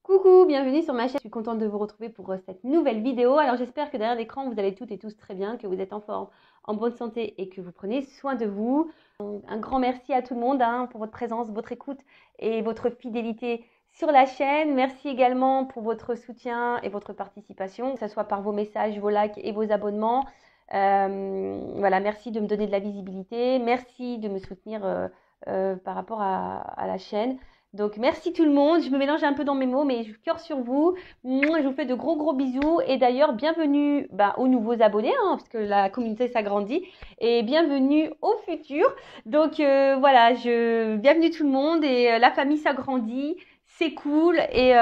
Coucou, bienvenue sur ma chaîne. Je suis contente de vous retrouver pour cette nouvelle vidéo. Alors j'espère que derrière l'écran, vous allez toutes et tous très bien, que vous êtes en forme, en bonne santé et que vous prenez soin de vous. Un grand merci à tout le monde pour votre présence, votre écoute et votre fidélité sur la chaîne. Merci également pour votre soutien et votre participation, que ce soit par vos messages, vos likes et vos abonnements. Voilà, merci de me donner de la visibilité. Merci de me soutenir par rapport à la chaîne. Donc, merci tout le monde. Je me mélange un peu dans mes mots, mais je cœur sur vous. Moi, je vous fais de gros bisous. Et d'ailleurs, bienvenue aux nouveaux abonnés, parce que la communauté s'agrandit. Et bienvenue au futur. Donc, voilà, bienvenue tout le monde. Et la famille s'agrandit. C'est cool. Et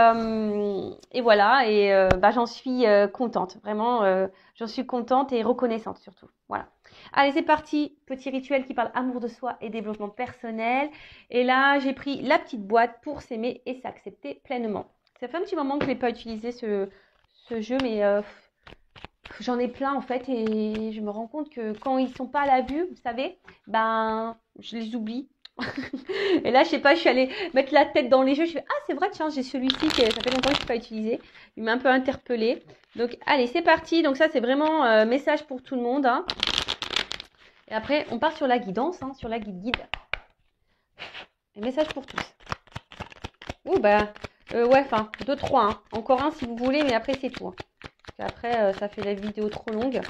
voilà. Et j'en suis contente. Vraiment, j'en suis contente et reconnaissante surtout. Voilà. Allez, c'est parti. Petit rituel qui parle amour de soi et développement personnel. Et là, j'ai pris la petite boîte pour s'aimer et s'accepter pleinement. Ça fait un petit moment que je n'ai pas utilisé ce jeu, mais j'en ai plein en fait. Et je me rends compte que quand ils ne sont pas à la vue, vous savez, je les oublie. Et là, je sais pas, je suis allée mettre la tête dans les jeux. Je fais, ah, c'est vrai, tiens, j'ai celui-ci que ça fait longtemps que je n'ai pas utilisé. Il m'a un peu interpellée. Donc, allez, c'est parti. Donc, ça, c'est vraiment message pour tout le monde. Et après, on part sur la guidance, sur la guide. Et message pour tous. Ouh, ouais, enfin, 2, 3. Encore un si vous voulez, mais après, c'est tout. Après, ça fait la vidéo trop longue.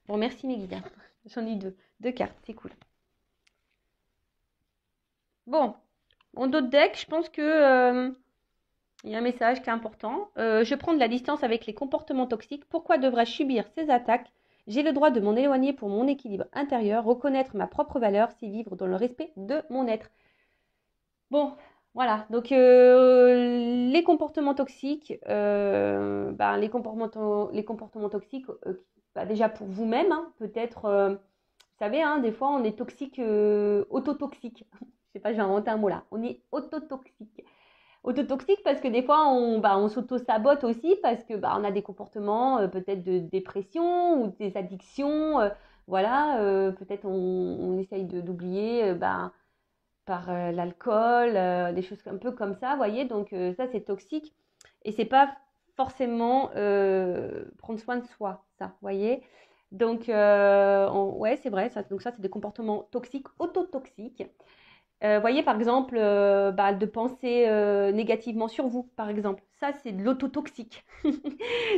Bon, merci mes guides. J'en ai eu 2 cartes, c'est cool. Bon, en d'autres decks, je pense que il y a un message qui est important. Je prends de la distance avec les comportements toxiques. Pourquoi devrais-je subir ces attaques? J'ai le droit de m'en éloigner pour mon équilibre intérieur, reconnaître ma propre valeur, c'est vivre dans le respect de mon être. Bon, voilà. Donc, les comportements toxiques, les comportements toxiques, déjà pour vous-même, peut-être, vous savez, des fois, on est toxique, autotoxique. Je sais pas, je vais inventer un mot là. On est autotoxique. Autotoxique parce que des fois, on s'auto-sabote aussi parce que on a des comportements peut-être de dépression ou des addictions. Voilà, peut-être on essaye d'oublier par l'alcool, des choses un peu comme ça, vous voyez. Donc ça, c'est toxique. Et c'est pas forcément prendre soin de soi, ça, vous voyez. Donc, ouais, c'est vrai. Donc ça, c'est des comportements toxiques, autotoxiques. Voyez par exemple de penser négativement sur vous, par exemple. Ça, c'est de l'autotoxique.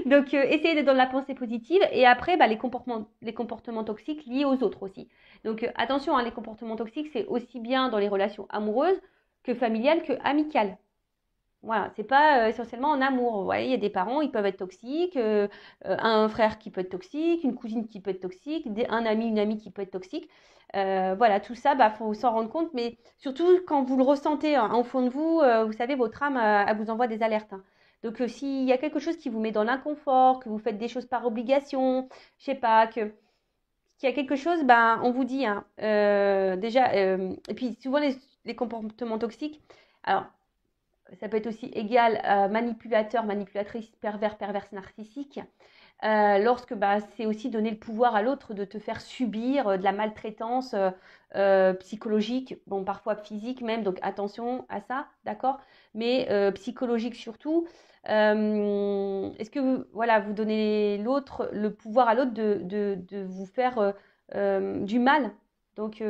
Donc, essayez d'être dans la pensée positive. Et après, les comportements toxiques liés aux autres aussi. Donc, attention, les comportements toxiques, c'est aussi bien dans les relations amoureuses que familiales que amicales. Voilà, c'est pas essentiellement en amour. Vous voyez, il y a des parents, ils peuvent être toxiques, un frère qui peut être toxique, une cousine qui peut être toxique, un ami, une amie qui peut être toxique. Voilà, tout ça, faut s'en rendre compte, mais surtout quand vous le ressentez au fond de vous, vous savez, votre âme, elle vous envoie des alertes. Donc, s'il y a quelque chose qui vous met dans l'inconfort, que vous faites des choses par obligation, je sais pas, qu'il y a quelque chose, on vous dit, déjà, et puis souvent les comportements toxiques, alors, ça peut être aussi égal manipulateur, manipulatrice, pervers, perverse, narcissique. Lorsque c'est aussi donner le pouvoir à l'autre de te faire subir de la maltraitance psychologique, bon parfois physique même, donc attention à ça, d'accord, mais psychologique surtout. Est-ce que vous donnez le pouvoir à l'autre de vous faire du mal? Donc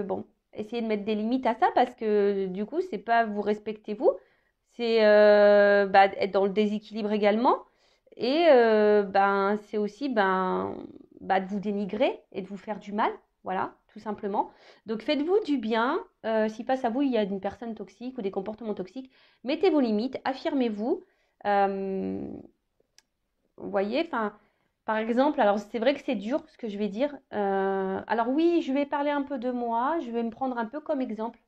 essayez de mettre des limites à ça parce que du coup, c'est pas vous respectez vous, c'est être dans le déséquilibre également. Et c'est aussi de vous dénigrer et de vous faire du mal, voilà, tout simplement. Donc faites-vous du bien. Si face à vous, il y a une personne toxique ou des comportements toxiques, mettez vos limites, affirmez-vous. Vous voyez, par exemple, alors c'est vrai que c'est dur ce que je vais dire. Alors oui, je vais parler un peu de moi, je vais me prendre un peu comme exemple.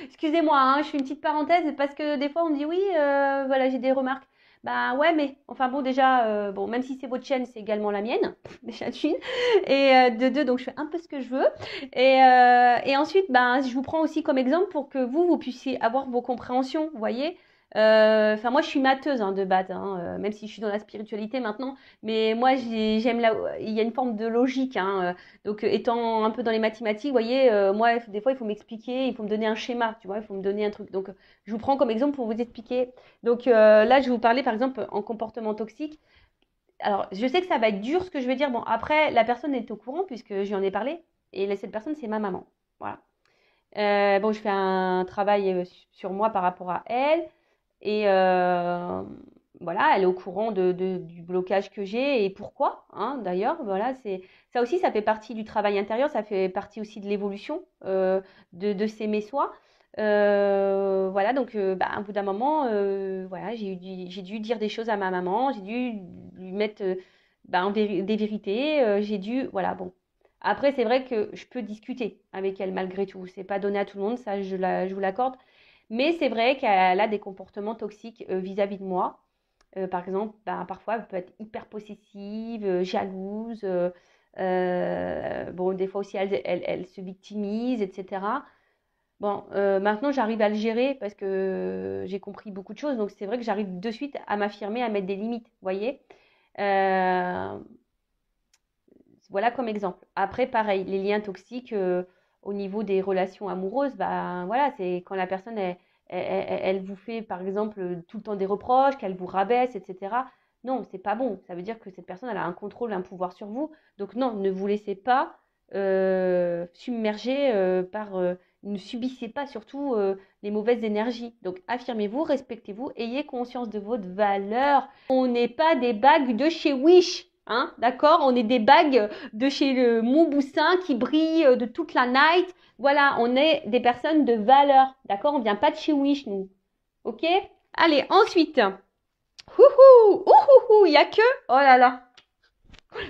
Excusez-moi, je fais une petite parenthèse parce que des fois on me dit oui, voilà, j'ai des remarques. Bah ouais, mais enfin bon, déjà, même si c'est votre chaîne, c'est également la mienne, déjà d'une. Et de deux, donc je fais un peu ce que je veux. Et ensuite, je vous prends aussi comme exemple pour que vous puissiez avoir vos compréhensions, vous voyez. Enfin, moi, je suis matheuse hein, de base, hein, même si je suis dans la spiritualité maintenant. Mais moi, j'aime il y a une forme de logique. Hein, donc, étant un peu dans les mathématiques, vous voyez, moi, des fois, il faut m'expliquer, il faut me donner un schéma, tu vois, il faut me donner un truc. Donc, je vous prends comme exemple pour vous expliquer. Donc, là, je vais vous parler, par exemple, en comportement toxique. Alors, je sais que ça va être dur ce que je vais dire. Bon, après, la personne est au courant puisque je lui en ai parlé. Et cette personne, c'est ma maman. Voilà. Bon, je fais un travail sur moi par rapport à elle. Et voilà, elle est au courant du blocage que j'ai et pourquoi, hein, d'ailleurs. Voilà, ça aussi, ça fait partie du travail intérieur, ça fait partie aussi de l'évolution de s'aimer soi. Voilà, donc bah, à un bout d'un moment, voilà, j'ai dû dire des choses à ma maman, j'ai dû lui mettre bah, des vérités, j'ai dû, voilà, bon. Après, c'est vrai que je peux discuter avec elle malgré tout. C'est pas donné à tout le monde, ça je vous l'accorde. Mais c'est vrai qu'elle a des comportements toxiques vis-à-vis de moi. Par exemple, ben, parfois, elle peut être hyper possessive, jalouse. Bon, des fois aussi, elle se victimise, etc. Bon, maintenant, j'arrive à le gérer parce que j'ai compris beaucoup de choses. Donc, c'est vrai que j'arrive de suite à m'affirmer, à mettre des limites, vous voyez. Euh, voilà comme exemple. Après, pareil, les liens toxiques au niveau des relations amoureuses, bah voilà, c'est quand la personne elle vous fait par exemple tout le temps des reproches, qu'elle vous rabaisse, etc. Non, c'est pas bon. Ça veut dire que cette personne elle a un contrôle, un pouvoir sur vous. Donc non, ne vous laissez pas submerger ne subissez pas surtout les mauvaises énergies. Donc affirmez-vous, respectez-vous, ayez conscience de votre valeur. On n'est pas des bagues de chez Wish. Hein, d'accord? On est des bagues de chez le Montboussin qui brillent de toute la night. Voilà, on est des personnes de valeur. D'accord? On vient pas de chez Wish, nous. Ok? Allez, ensuite. Ouhou! Ouhou! Il y a que. Oh là là.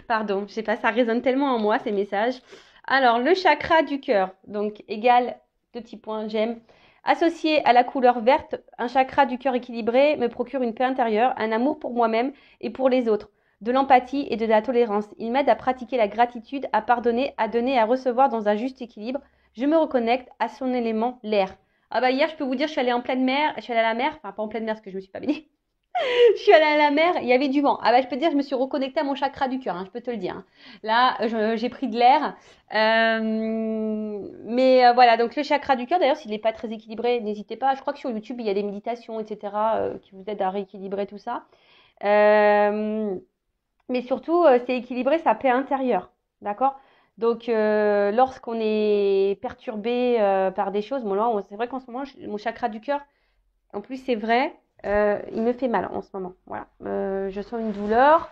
Pardon, je sais pas, ça résonne tellement en moi ces messages. Alors, le chakra du cœur. Donc, égal, deux petits points, j'aime. Associé à la couleur verte, un chakra du cœur équilibré me procure une paix intérieure, un amour pour moi-même et pour les autres, de l'empathie et de la tolérance. Il m'aide à pratiquer la gratitude, à pardonner, à donner et à recevoir dans un juste équilibre. Je me reconnecte à son élément, l'air. Ah bah hier, je peux vous dire, je suis allée en pleine mer, je suis allée à la mer, enfin pas en pleine mer parce que je me suis pas baignée. Je suis allée à la mer, il y avait du vent. Ah bah je peux te dire, je me suis reconnectée à mon chakra du cœur, hein, je peux te le dire. Hein. Là, j'ai pris de l'air. Mais voilà, donc le chakra du cœur, d'ailleurs, s'il n'est pas très équilibré, n'hésitez pas. Je crois que sur YouTube, il y a des méditations, etc., qui vous aident à rééquilibrer tout ça. Euh, mais surtout, c'est équilibrer sa paix intérieure. D'accord? Donc, lorsqu'on est perturbé par des choses, bon, là, c'est vrai qu'en ce moment, mon chakra du cœur, en plus, c'est vrai, il me fait mal en ce moment. Voilà. Je sens une douleur.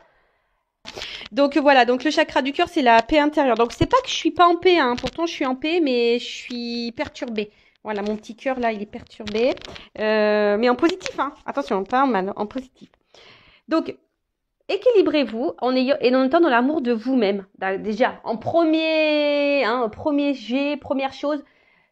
Donc voilà, donc le chakra du cœur, c'est la paix intérieure. Donc c'est pas que je suis pas en paix, hein. Pourtant je suis en paix, mais je suis perturbée. Voilà, mon petit cœur là, il est perturbé. Mais en positif, hein. Attention, pas en mal, en positif. Donc, équilibrez-vous et en même temps dans l'amour de vous-même. Déjà, premier jet, première chose,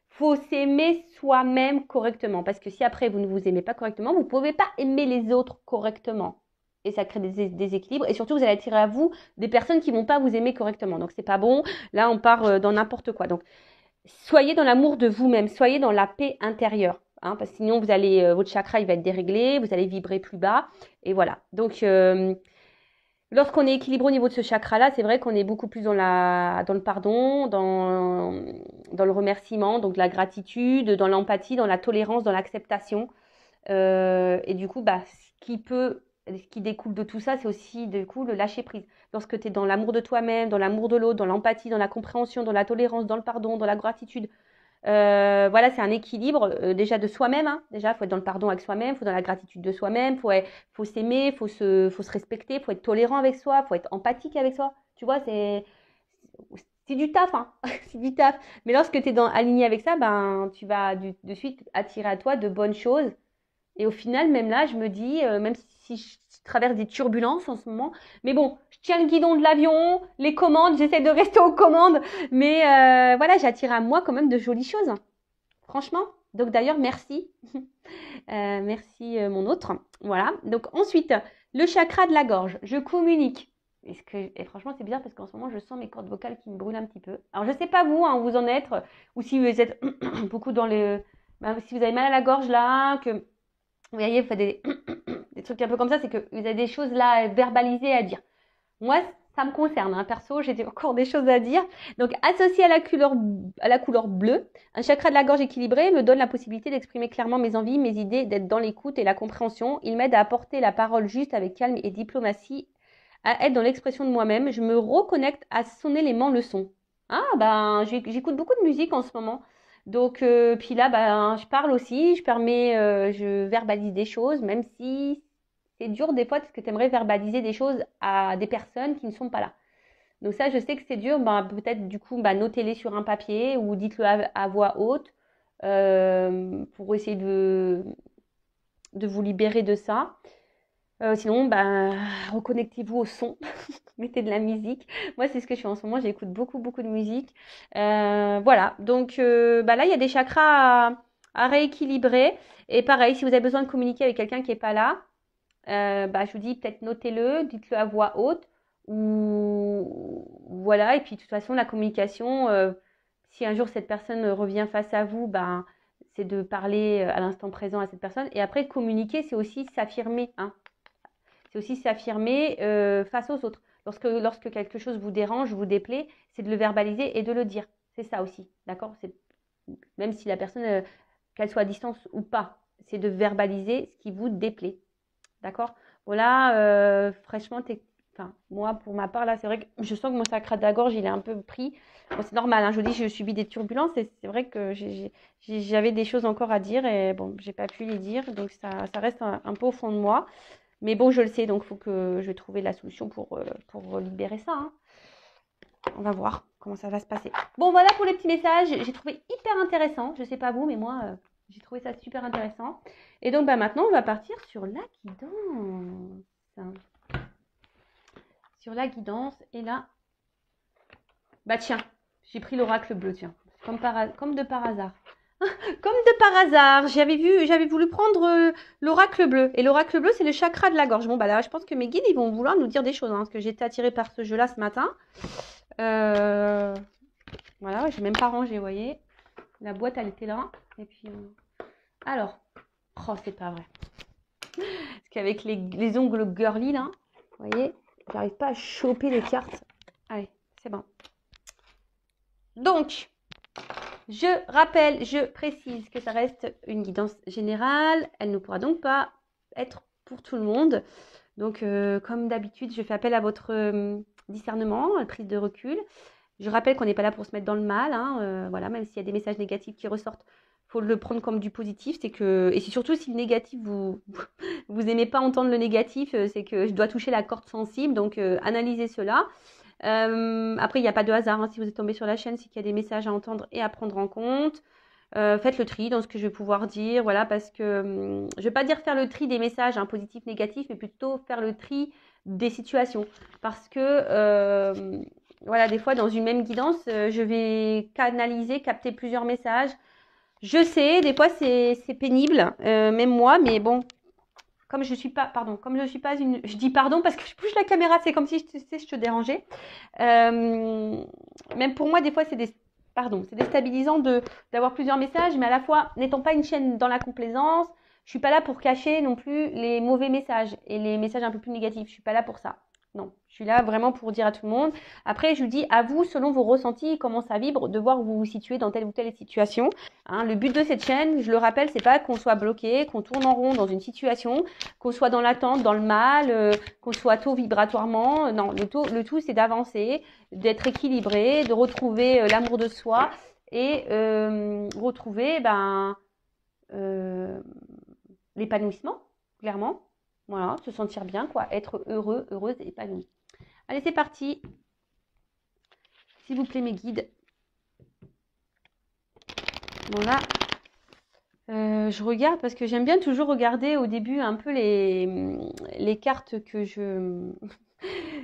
faut s'aimer soi-même correctement. Parce que si après vous ne vous aimez pas correctement, vous ne pouvez pas aimer les autres correctement. Et ça crée des déséquilibres. Et surtout, vous allez attirer à vous des personnes qui ne vont pas vous aimer correctement. Donc, c'est pas bon. Là, on part dans n'importe quoi. Donc, soyez dans l'amour de vous-même. Soyez dans la paix intérieure. Hein, parce que sinon, votre chakra, il va être déréglé. Vous allez vibrer plus bas. Et voilà. Donc, lorsqu'on est équilibré au niveau de ce chakra-là, c'est vrai qu'on est beaucoup plus dans le pardon, dans le remerciement, donc de la gratitude, dans l'empathie, dans la tolérance, dans l'acceptation. Et du coup, bah, ce qui découle de tout ça, c'est aussi du coup le lâcher prise. Lorsque tu es dans l'amour de toi-même, dans l'amour de l'autre, dans l'empathie, dans la compréhension, dans la tolérance, dans le pardon, dans la gratitude, voilà, c'est un équilibre déjà de soi-même. Hein. Déjà, il faut être dans le pardon avec soi-même, il faut dans la gratitude de soi-même, faut s'aimer, faut se respecter, il faut être tolérant avec soi, il faut être empathique avec soi. Tu vois, c'est du taf, hein. C'est du taf. Mais lorsque tu es aligné avec ça, ben, tu vas de suite attirer à toi de bonnes choses. Et au final, même là, je me dis, même si je traverse des turbulences en ce moment, mais bon, je tiens le guidon de l'avion, les commandes, j'essaie de rester aux commandes, mais voilà, j'attire à moi quand même de jolies choses, hein. Franchement. Donc d'ailleurs, merci. Merci mon autre. Voilà. Donc ensuite, le chakra de la gorge. Je communique. Et franchement, c'est bizarre parce qu'en ce moment, je sens mes cordes vocales qui me brûlent un petit peu. Alors, je sais pas vous, hein, où vous en êtes, ou si vous êtes beaucoup dans le... Ben, si vous avez mal à la gorge là, que Vous voyez, vous faites des trucs un peu comme ça, c'est que vous avez des choses là verbalisées à dire. Moi, ça me concerne, hein. Perso, j'ai encore des choses à dire. Donc, associé à la couleur bleue, un chakra de la gorge équilibré me donne la possibilité d'exprimer clairement mes envies, mes idées, d'être dans l'écoute et la compréhension. Il m'aide à apporter la parole juste avec calme et diplomatie, à être dans l'expression de moi-même. Je me reconnecte à son élément leçon. Ah, ben, j'écoute beaucoup de musique en ce moment. Donc, puis là, ben, je parle aussi, je verbalise des choses, même si c'est dur des fois parce que tu aimerais verbaliser des choses à des personnes qui ne sont pas là. Donc ça, je sais que c'est dur. Ben, peut-être du coup, ben, notez-les sur un papier ou dites-le à voix haute pour essayer de vous libérer de ça. Sinon, ben, reconnectez-vous au son, mettez de la musique. Moi, c'est ce que je fais en ce moment, j'écoute beaucoup, beaucoup de musique. Voilà, donc ben là, il y a des chakras à rééquilibrer. Et pareil, si vous avez besoin de communiquer avec quelqu'un qui n'est pas là, bah, je vous dis peut-être notez-le, dites-le à voix haute. Ou voilà, et puis de toute façon, la communication, si un jour cette personne revient face à vous, ben, c'est de parler à l'instant présent à cette personne. Et après, communiquer, c'est aussi s'affirmer, hein. C'est aussi s'affirmer face aux autres. Lorsque quelque chose vous dérange, vous déplaît, c'est de le verbaliser et de le dire. C'est ça aussi, d'accord? Même si la personne, qu'elle soit à distance ou pas, c'est de verbaliser ce qui vous déplaît, d'accord? Voilà, fraîchement, enfin, moi, pour ma part, là, c'est vrai que je sens que mon sacre de la gorge, il est un peu pris. Bon, c'est normal, hein, je vous dis, je subis des turbulences et c'est vrai que j'avais des choses encore à dire et bon, j'ai pas pu les dire, donc ça reste un peu au fond de moi. Mais bon, je le sais, donc il faut que je vais trouver la solution pour libérer ça, hein. On va voir comment ça va se passer. Bon, voilà pour les petits messages. J'ai trouvé hyper intéressant. Je sais pas vous, mais moi, j'ai trouvé ça super intéressant. Et donc, bah, maintenant, on va partir sur la guidance. Sur la guidance. Et là, bah tiens, j'ai pris l'oracle bleu, tiens. Comme de par hasard. Comme de par hasard, j'avais voulu prendre l'oracle bleu. Et l'oracle bleu, c'est le chakra de la gorge. Bon, bah là, je pense que mes guides, ils vont vouloir nous dire des choses, hein, parce que j'ai été attirée par ce jeu-là ce matin. Voilà, j'ai même pas rangé, vous voyez. La boîte, elle était là. Et puis, alors, oh, c'est pas vrai. Parce qu'avec les ongles girly, là, vous voyez, j'arrive pas à choper les cartes. Allez, c'est bon. Donc, je rappelle, je précise que ça reste une guidance générale. Elle ne pourra donc pas être pour tout le monde. Donc, comme d'habitude, je fais appel à votre discernement, à la prise de recul. Je rappelle qu'on n'est pas là pour se mettre dans le mal, hein, voilà, même s'il y a des messages négatifs qui ressortent, il faut le prendre comme du positif. Et c'est surtout si le négatif, vous aimez pas entendre le négatif, c'est que je dois toucher la corde sensible, donc analysez cela. Après, il n'y a pas de hasard, hein, si vous êtes tombé sur la chaîne, c'est qu'il y a des messages à entendre et à prendre en compte. Faites le tri dans ce que je vais pouvoir dire, voilà, parce que je ne vais pas dire faire le tri des messages, hein, positifs, négatifs, mais plutôt faire le tri des situations. Parce que voilà, des fois, dans une même guidance, je vais capter plusieurs messages. Je sais, des fois, c'est pénible, même moi, mais bon, comme je suis pas une... Je dis pardon parce que je bouge la caméra, c'est comme si je te dérangeais. Même pour moi, des fois, c'est déstabilisant d'avoir plusieurs messages, mais à la fois, n'étant pas une chaîne dans la complaisance, je suis pas là pour cacher non plus les mauvais messages et les messages un peu plus négatifs. Je suis pas là pour ça. Non, je suis là vraiment pour dire à tout le monde. Après, je vous dis à vous, selon vos ressentis, comment ça vibre, de voir où vous vous situez dans telle ou telle situation. Hein, le but de cette chaîne, je le rappelle, c'est pas qu'on soit bloqué, qu'on tourne en rond dans une situation, qu'on soit dans l'attente, dans le mal, qu'on soit tôt vibratoirement. Non, le tout, c'est d'avancer, d'être équilibré, de retrouver l'amour de soi et retrouver l'épanouissement, clairement. Voilà, se sentir bien, quoi, être heureux, heureuse et épanouie. Allez, c'est parti. S'il vous plaît, mes guides. Voilà. Je regarde parce que j'aime bien toujours regarder au début un peu les cartes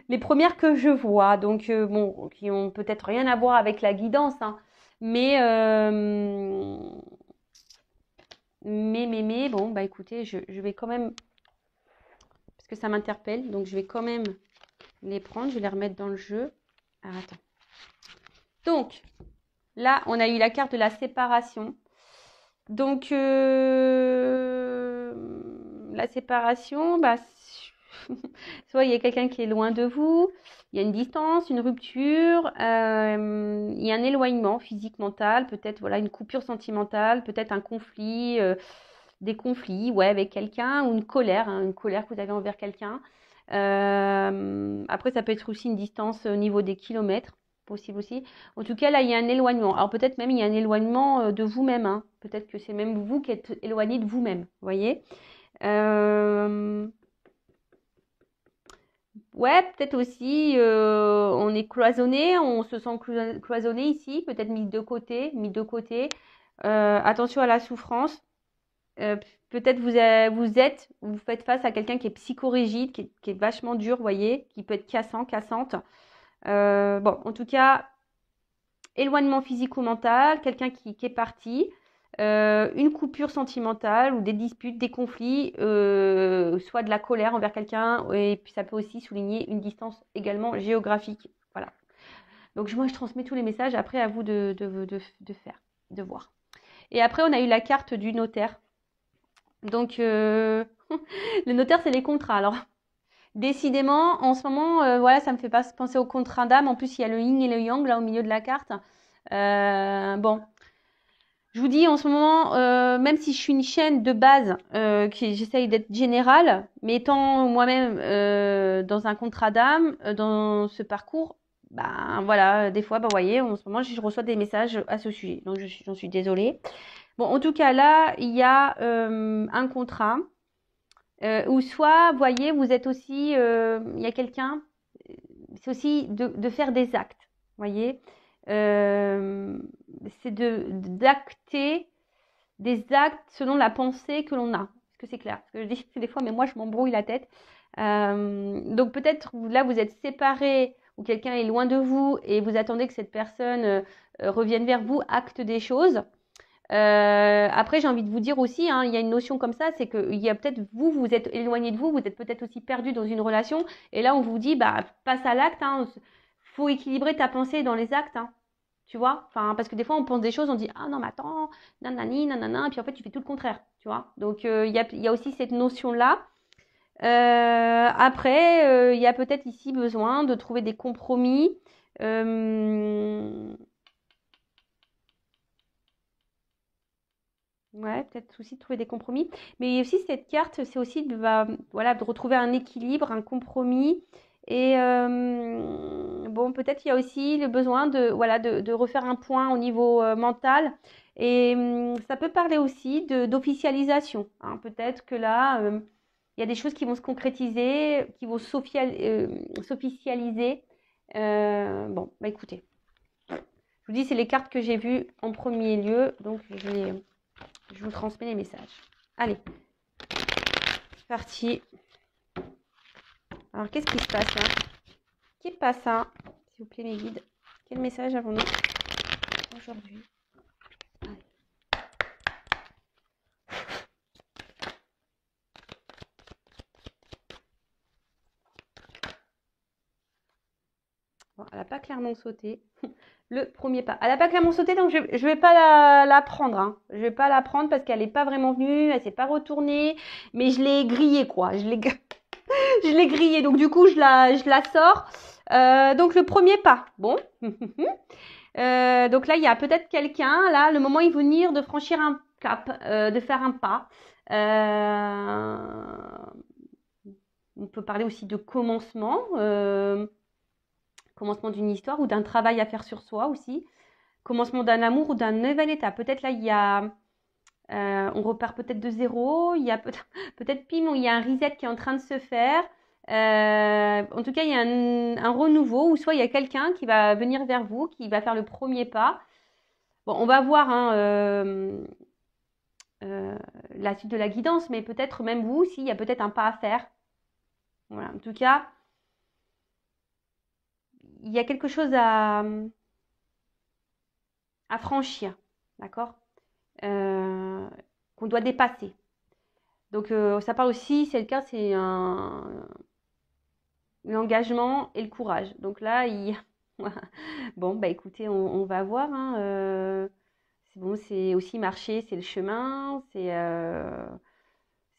les premières que je vois. Donc, bon, qui ont peut-être rien à voir avec la guidance, hein. Mais, bon, bah écoutez, je vais quand même, parce que ça m'interpelle, donc je vais quand même les prendre, je vais les remettre dans le jeu. Ah, attends. Donc, là, on a eu la carte de la séparation. Donc, la séparation, bah, soit il y a quelqu'un qui est loin de vous, il y a une distance, une rupture, il y a un éloignement physique, mental, peut-être voilà une coupure sentimentale, peut-être un conflit, des conflits, ouais, avec quelqu'un, ou une colère que vous avez envers quelqu'un. Après, ça peut être aussi une distance au niveau des kilomètres, possible aussi. En tout cas, là, il y a un éloignement. Alors peut-être même il y a un éloignement de vous-même, hein. Peut-être que c'est même vous qui êtes éloigné de vous-même, vous voyez. Euh, Ouais, peut-être aussi, on est cloisonné, on se sent cloisonné ici, peut-être mis de côté, mis de côté. Attention à la souffrance. Euh, Peut-être vous faites face à quelqu'un qui est psychorigide, qui est vachement dur, vous voyez, qui peut être cassant, cassante. Bon, en tout cas, éloignement physique ou mental, quelqu'un qui est parti, une coupure sentimentale ou des disputes, des conflits, soit de la colère envers quelqu'un, et puis ça peut aussi souligner une distance également géographique. Voilà. Donc moi je transmets tous les messages, après à vous de faire, de voir. Et après on a eu la carte du notaire. Donc le notaire c'est les contrats. Alors décidément en ce moment, voilà, ça me fait pas penser au contrat d'âme. En plus il y a le yin et le yang là au milieu de la carte. Bon, je vous dis en ce moment, même si je suis une chaîne de base, j'essaye d'être générale, mais étant moi-même dans un contrat d'âme, dans ce parcours, ben voilà, des fois, ben, vous voyez, en ce moment, je reçois des messages à ce sujet. Donc j'en suis désolée. Bon, en tout cas, là, il y a un contrat où soit, vous voyez, vous êtes aussi, il y a quelqu'un, c'est aussi de faire des actes, vous voyez. C'est d'acter des actes selon la pensée que l'on a. Est-ce que c'est clair? Parce que je dis des fois, mais moi, je m'embrouille la tête. Donc peut-être là, vous êtes séparés ou quelqu'un est loin de vous et vous attendez que cette personne revienne vers vous, acte des choses. Après, j'ai envie de vous dire aussi, hein, il y a une notion comme ça, c'est qu'il y a peut-être vous êtes éloigné de vous, vous êtes peut-être aussi perdu dans une relation, et là on vous dit, bah passe à l'acte, hein, faut équilibrer ta pensée dans les actes, hein, tu vois, enfin parce que des fois on pense des choses, on dit ah non mais attends, nanani, nanana, et puis en fait tu fais tout le contraire, tu vois. Donc il y a aussi cette notion là. Après, il y a peut-être ici besoin de trouver des compromis. Ouais, peut-être aussi de trouver des compromis. Mais aussi cette carte, c'est aussi voilà, de retrouver un équilibre, un compromis. Et bon, peut-être il y a aussi le besoin voilà, de refaire un point au niveau mental. Et ça peut parler aussi d'officialisation, hein. Peut-être que là, il y a des choses qui vont se concrétiser, qui vont s'officialiser. Bon, bah écoutez, je vous dis, c'est les cartes que j'ai vues en premier lieu. Donc, je vous transmets les messages. Allez, c'est parti. Alors, qu'est-ce qui se passe là? Qui passe ça? S'il vous plaît, mes guides. Quel message avons-nous aujourd'hui? Bon, elle n'a pas clairement sauté. Le premier pas. Elle n'a pas clairement sauté, donc je ne vais pas la prendre. Hein. Je ne vais pas la prendre parce qu'elle n'est pas vraiment venue, elle ne s'est pas retournée. Mais je l'ai grillée, quoi. Je l'ai grillée, donc du coup, je la sors. Donc, le premier pas. Bon. Donc là, il y a peut-être quelqu'un, là, le moment est venir de franchir un cap, de faire un pas. On peut parler aussi de commencement. Commencement d'une histoire ou d'un travail à faire sur soi aussi, commencement d'un amour ou d'un nouvel état. Peut-être là, il y a, on repart peut-être de zéro, il y a peut-être pim, il y a un reset qui est en train de se faire. En tout cas, il y a un renouveau, ou soit il y a quelqu'un qui va venir vers vous, qui va faire le premier pas. Bon, on va voir hein, la suite de la guidance, mais peut-être même vous aussi, il y a peut-être un pas à faire. Voilà, en tout cas, il y a quelque chose à franchir, d'accord, qu'on doit dépasser. Donc ça parle aussi, c'est le cas, c'est l'engagement et le courage. Donc là, bon, bah écoutez, on va voir. Hein, c'est bon, c'est aussi marcher, c'est le chemin, c'est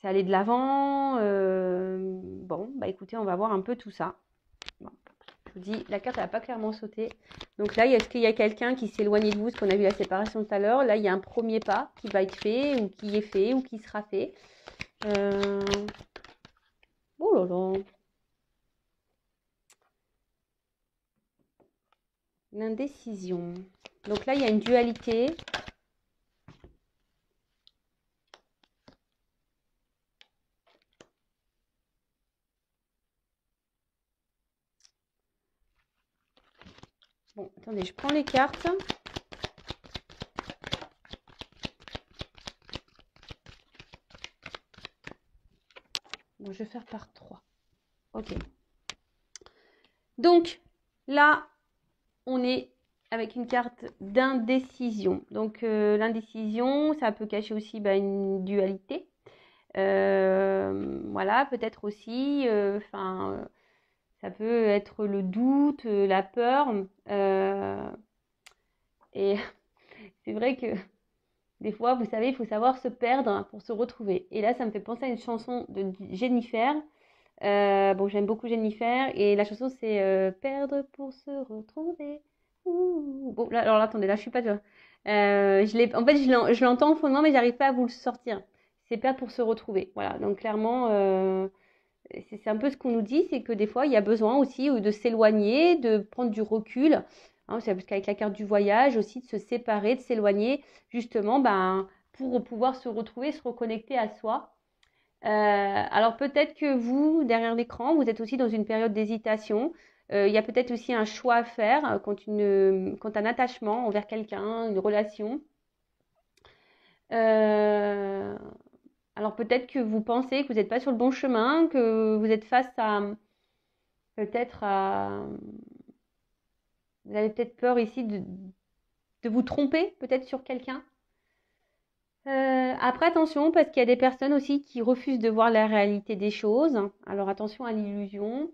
c'est aller de l'avant. Bon, bah écoutez, on va voir un peu tout ça. Bon, je vous dis, la carte n'a pas clairement sauté. Donc là, est-ce qu'il y a quelqu'un qui s'est éloigné de vous, ce qu'on a vu la séparation tout à l'heure? Là, il y a un premier pas qui va être fait, ou qui est fait, ou qui sera fait. Oh là là. L'indécision. Donc là, il y a une dualité. Bon, attendez, je prends les cartes. Bon, je vais faire par 3. Ok. Donc, là, on est avec une carte d'indécision. Donc, l'indécision, ça peut cacher aussi une dualité. Voilà, peut-être aussi, ça peut être le doute, la peur. Et c'est vrai que des fois, vous savez, il faut savoir se perdre pour se retrouver. Et là, ça me fait penser à une chanson de Jennifer. Bon, j'aime beaucoup Jennifer. Et la chanson, c'est Perdre pour se retrouver. Ouh. Bon, là, alors là, attendez, là, je suis pas sûre. En fait, je l'entends au fondement, mais j'arrive pas à vous le sortir. C'est perdre pour se retrouver. Voilà, donc clairement, c'est un peu ce qu'on nous dit, c'est que des fois, il y a besoin aussi de s'éloigner, de prendre du recul. Hein, parce qu'avec la carte du voyage aussi, de se séparer, de s'éloigner, justement, pour pouvoir se retrouver, se reconnecter à soi. Alors peut-être que vous, derrière l'écran, vous êtes aussi dans une période d'hésitation. Il y a peut-être aussi un choix à faire quand un attachement envers quelqu'un, une relation. Euh, alors peut-être que vous pensez que vous n'êtes pas sur le bon chemin, que vous êtes face à peut-être à... Vous avez peut-être peur ici de vous tromper peut-être sur quelqu'un. Après, attention, parce qu'il y a des personnes aussi qui refusent de voir la réalité des choses. Alors attention à l'illusion.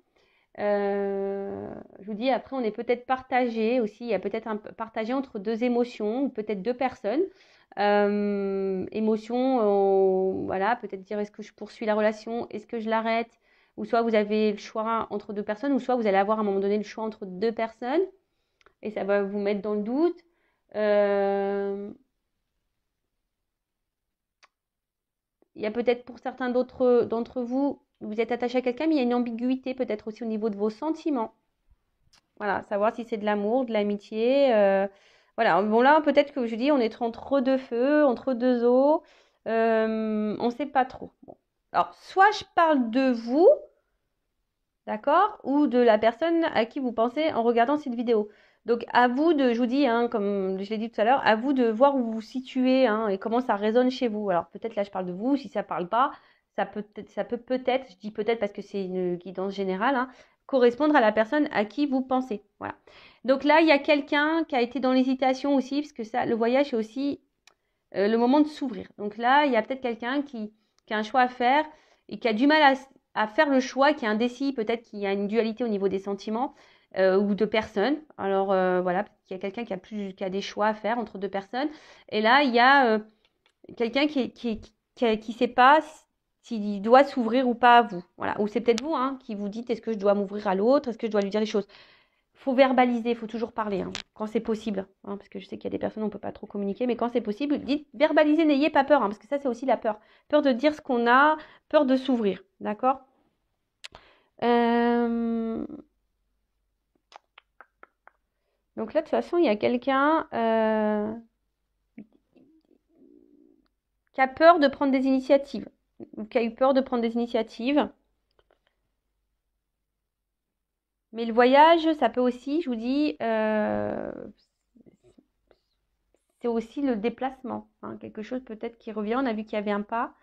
Je vous dis, après, on est peut-être partagé aussi. Il y a peut-être un partagé entre deux émotions ou peut-être deux personnes. Émotion, voilà, peut-être dire est-ce que je poursuis la relation, est-ce que je l'arrête, ou soit vous avez le choix entre deux personnes, ou soit vous allez avoir à un moment donné le choix entre deux personnes et ça va vous mettre dans le doute. Il y a peut-être pour certains d'entre vous, vous êtes attaché à quelqu'un, mais il y a une ambiguïté peut-être aussi au niveau de vos sentiments. Voilà, savoir si c'est de l'amour, de l'amitié. Voilà, bon là, peut-être que je dis, on est entre deux feux, entre deux eaux. On ne sait pas trop. Bon. Alors, soit je parle de vous, d'accord, ou de la personne à qui vous pensez en regardant cette vidéo. Donc, à vous de, je vous dis, hein, comme je l'ai dit tout à l'heure, à vous de voir où vous vous situez hein, et comment ça résonne chez vous. Alors, peut-être là, je parle de vous. Si ça ne parle pas, ça peut peut-être, je dis peut-être parce que c'est une guidance générale, hein, correspondre à la personne à qui vous pensez. Voilà. Donc là, il y a quelqu'un qui a été dans l'hésitation aussi, parce que ça, le voyage, c'est aussi le moment de s'ouvrir. Donc là, il y a peut-être quelqu'un qui a un choix à faire et qui a du mal à faire le choix, qui est indécis, peut-être qu'il y a une dualité au niveau des sentiments ou de personnes. Alors voilà, il y a quelqu'un qui a des choix à faire entre deux personnes. Et là, il y a quelqu'un qui sait pas s'il doit s'ouvrir ou pas à vous. Voilà. Ou c'est peut-être vous hein, qui vous dites est-ce que je dois m'ouvrir à l'autre, est-ce que je dois lui dire les choses. Faut verbaliser, il faut toujours parler, hein, quand c'est possible. Hein, parce que je sais qu'il y a des personnes, on ne peut pas trop communiquer, mais quand c'est possible, dites, verbalisez, n'ayez pas peur, hein, parce que ça, c'est aussi la peur. Peur de dire ce qu'on a, peur de s'ouvrir, d'accord Donc là, de toute façon, il y a quelqu'un qui a peur de prendre des initiatives, ou qui a eu peur de prendre des initiatives. Mais le voyage, ça peut aussi, je vous dis, c'est aussi le déplacement. Hein, quelque chose peut-être qui revient. On a vu qu'il y avait un pas.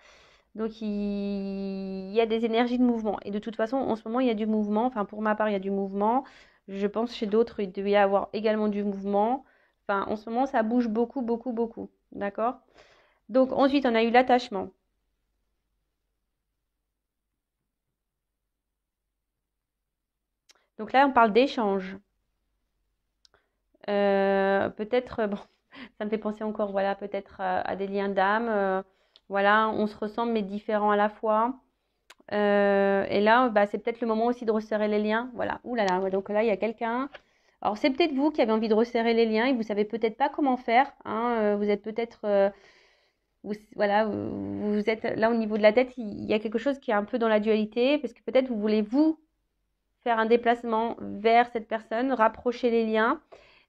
Donc, il y a des énergies de mouvement. Et de toute façon, en ce moment, il y a du mouvement. Enfin, pour ma part, il y a du mouvement. Je pense chez d'autres, il devait y avoir également du mouvement. Enfin, en ce moment, ça bouge beaucoup, beaucoup, beaucoup. D'accord? Donc, ensuite, on a eu l'attachement. Donc là, on parle d'échange. Peut-être, bon, ça me fait penser encore, voilà, peut-être à des liens d'âme. Voilà, on se ressemble mais différents à la fois. Et là, bah, c'est peut-être le moment aussi de resserrer les liens. Voilà. Ouh là là. Ouais, donc là, il y a quelqu'un. Alors, c'est peut-être vous qui avez envie de resserrer les liens et vous savez peut-être pas comment faire. Hein. Vous êtes peut-être, voilà, vous êtes là au niveau de la tête. Il y a quelque chose qui est un peu dans la dualité parce que peut-être vous voulez vous faire un déplacement vers cette personne, rapprocher les liens.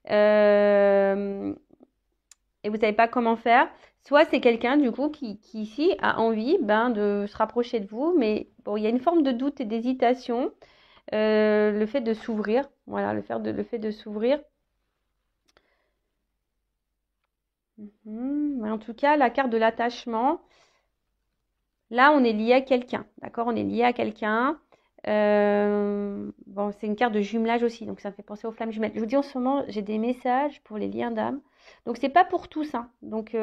Euh, et vous savez pas comment faire. Soit c'est quelqu'un du coup qui ici a envie ben, de se rapprocher de vous, mais bon, il y a une forme de doute et d'hésitation. Le fait de s'ouvrir, voilà, le fait de s'ouvrir. Mais en tout cas, la carte de l'attachement, là, on est lié à quelqu'un, d'accord? On est lié à quelqu'un. Bon, c'est une carte de jumelage aussi, donc ça me fait penser aux flammes jumelles. Je vous dis en ce moment, j'ai des messages pour les liens d'âme. Donc c'est pas pour tous, hein. Donc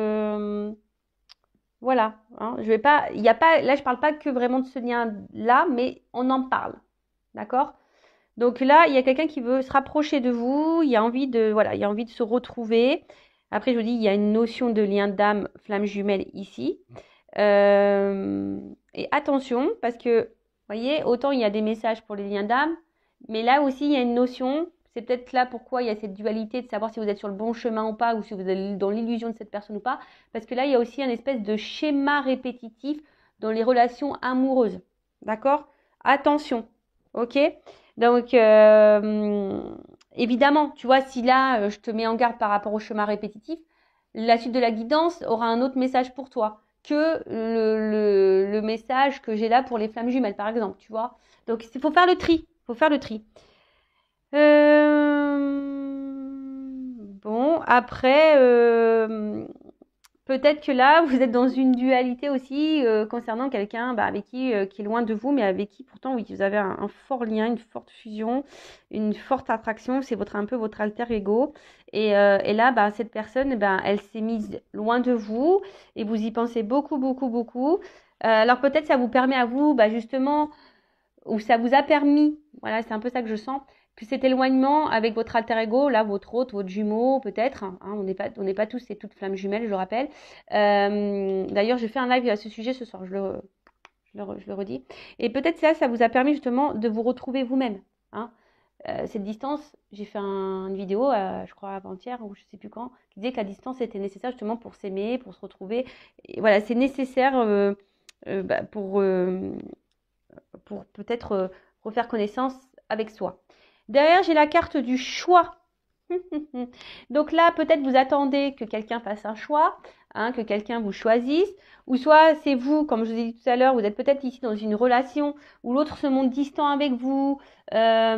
voilà, hein. Je vais pas, il y a pas, là je parle pas que vraiment de ce lien-là, mais on en parle, d'accord? Donc là, il y a quelqu'un qui veut se rapprocher de vous, il y a envie de, voilà, il y a envie de se retrouver. Après, je vous dis, il y a une notion de lien d'âme, flamme jumelle ici. Et attention, parce que, vous voyez, autant il y a des messages pour les liens d'âme, mais là aussi, il y a une notion, c'est peut-être là pourquoi il y a cette dualité de savoir si vous êtes sur le bon chemin ou pas, ou si vous êtes dans l'illusion de cette personne ou pas, parce que là, il y a aussi un espèce de schéma répétitif dans les relations amoureuses. D'accord? Attention, ok? Donc, évidemment, tu vois, si là, je te mets en garde par rapport au schéma répétitif, la suite de la guidance aura un autre message pour toi que le message que j'ai là pour les flammes jumelles, par exemple, tu vois. Donc, il faut faire le tri. Il faut faire le tri. Bon, après, peut-être que là, vous êtes dans une dualité aussi concernant quelqu'un bah, avec qui est loin de vous, mais avec qui pourtant, oui, vous avez un fort lien, une forte fusion, une forte attraction. C'est un peu votre alter ego. Et là, bah, cette personne, bah, elle s'est mise loin de vous et vous y pensez beaucoup, beaucoup, beaucoup. Alors peut-être ça vous permet à vous, bah, justement, ou ça vous a permis, voilà, c'est un peu ça que je sens, que cet éloignement avec votre alter ego, là, votre autre, votre jumeau, peut-être, hein, on n'est pas tous et toutes flammes jumelles, je le rappelle. D'ailleurs, je fais un live à ce sujet ce soir, je le redis. Et peut-être ça vous a permis justement de vous retrouver vous-même. Hein. Cette distance, j'ai fait une vidéo, je crois avant-hier ou je sais plus quand, qui disait que la distance était nécessaire justement pour s'aimer, pour se retrouver. Et voilà, c'est nécessaire bah, pour peut-être refaire connaissance avec soi. Derrière, j'ai la carte du choix. Donc là, peut-être vous attendez que quelqu'un fasse un choix, hein, que quelqu'un vous choisisse, ou soit c'est vous, comme je vous ai dit tout à l'heure, vous êtes peut-être ici dans une relation où l'autre se montre distant avec vous, là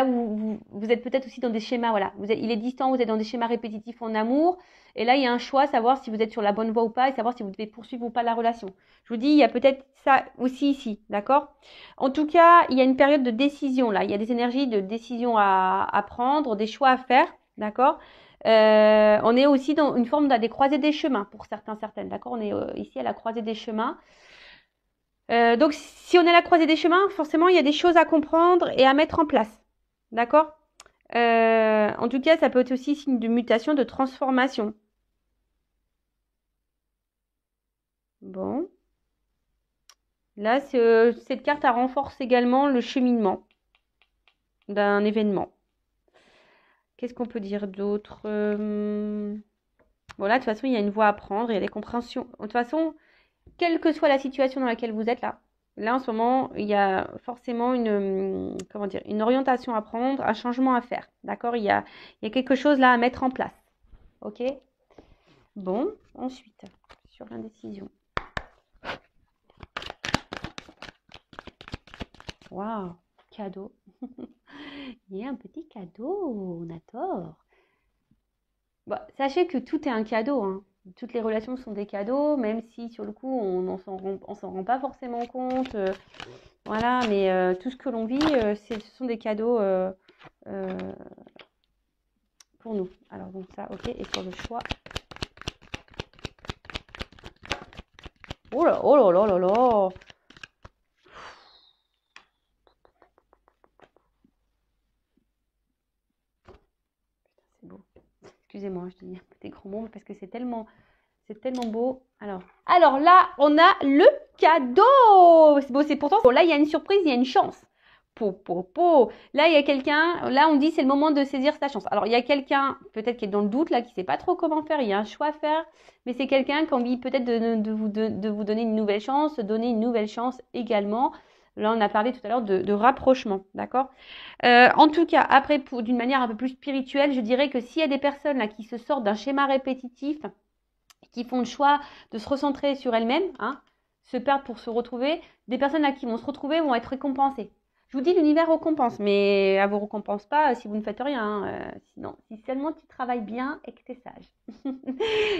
vous êtes peut-être aussi dans des schémas, voilà, il est distant, vous êtes dans des schémas répétitifs en amour, et là il y a un choix, savoir si vous êtes sur la bonne voie ou pas, et savoir si vous devez poursuivre ou pas la relation. Je vous dis, il y a peut-être ça aussi ici, d'accord? En tout cas, il y a une période de décision là. Il y a des énergies de décision à prendre, des choix à faire, d'accord? On est aussi dans une forme des croisées des chemins pour certains, certaines, d'accord? On est ici à la croisée des chemins. Donc, si on est à la croisée des chemins, forcément, il y a des choses à comprendre et à mettre en place, d'accord? En tout cas, ça peut être aussi signe de mutation, de transformation. Bon. Là, cette carte, elle renforce également le cheminement d'un événement. Qu'est-ce qu'on peut dire d'autre Voilà, de toute façon, il y a une voie à prendre, il y a des compréhensions. De toute façon, quelle que soit la situation dans laquelle vous êtes là en ce moment, il y a forcément comment dire, une orientation à prendre, un changement à faire. D'accord? Il y a quelque chose là à mettre en place. Ok? Bon, ensuite, sur l'indécision. Waouh, cadeau. Il y a un petit cadeau, on a tort. Bah, sachez que tout est un cadeau, hein. Toutes les relations sont des cadeaux, même si sur le coup on s'en rend pas forcément compte. Voilà, mais tout ce que l'on vit, ce sont des cadeaux euh, pour nous. Alors donc ça, ok, et sur le choix. Oh là, oh là là là là. C'est beau. Excusez-moi, je dis un peu des grands mots parce que c'est tellement C'est tellement beau. Alors là, on a le cadeau. C'est beau, c'est pourtant. Bon, là, il y a une surprise, il y a une chance. Là, il y a quelqu'un. Là, on dit c'est le moment de saisir sa chance. Alors, il y a quelqu'un, peut-être qui est dans le doute, là, qui ne sait pas trop comment faire. Il y a un choix à faire. Mais c'est quelqu'un qui a envie peut-être de vous donner une nouvelle chance, donner une nouvelle chance également. Là, on a parlé tout à l'heure de rapprochement, d'accord? En tout cas, après, d'une manière un peu plus spirituelle, je dirais que s'il y a des personnes là qui se sortent d'un schéma répétitif, qui font le choix de se recentrer sur elles-mêmes, hein, se perdre pour se retrouver, des personnes là qui vont se retrouver vont être récompensées. Je vous dis, l'univers récompense, mais elle ne vous récompense pas si vous ne faites rien. Hein. Sinon, si seulement tu travailles bien et que tu es sage.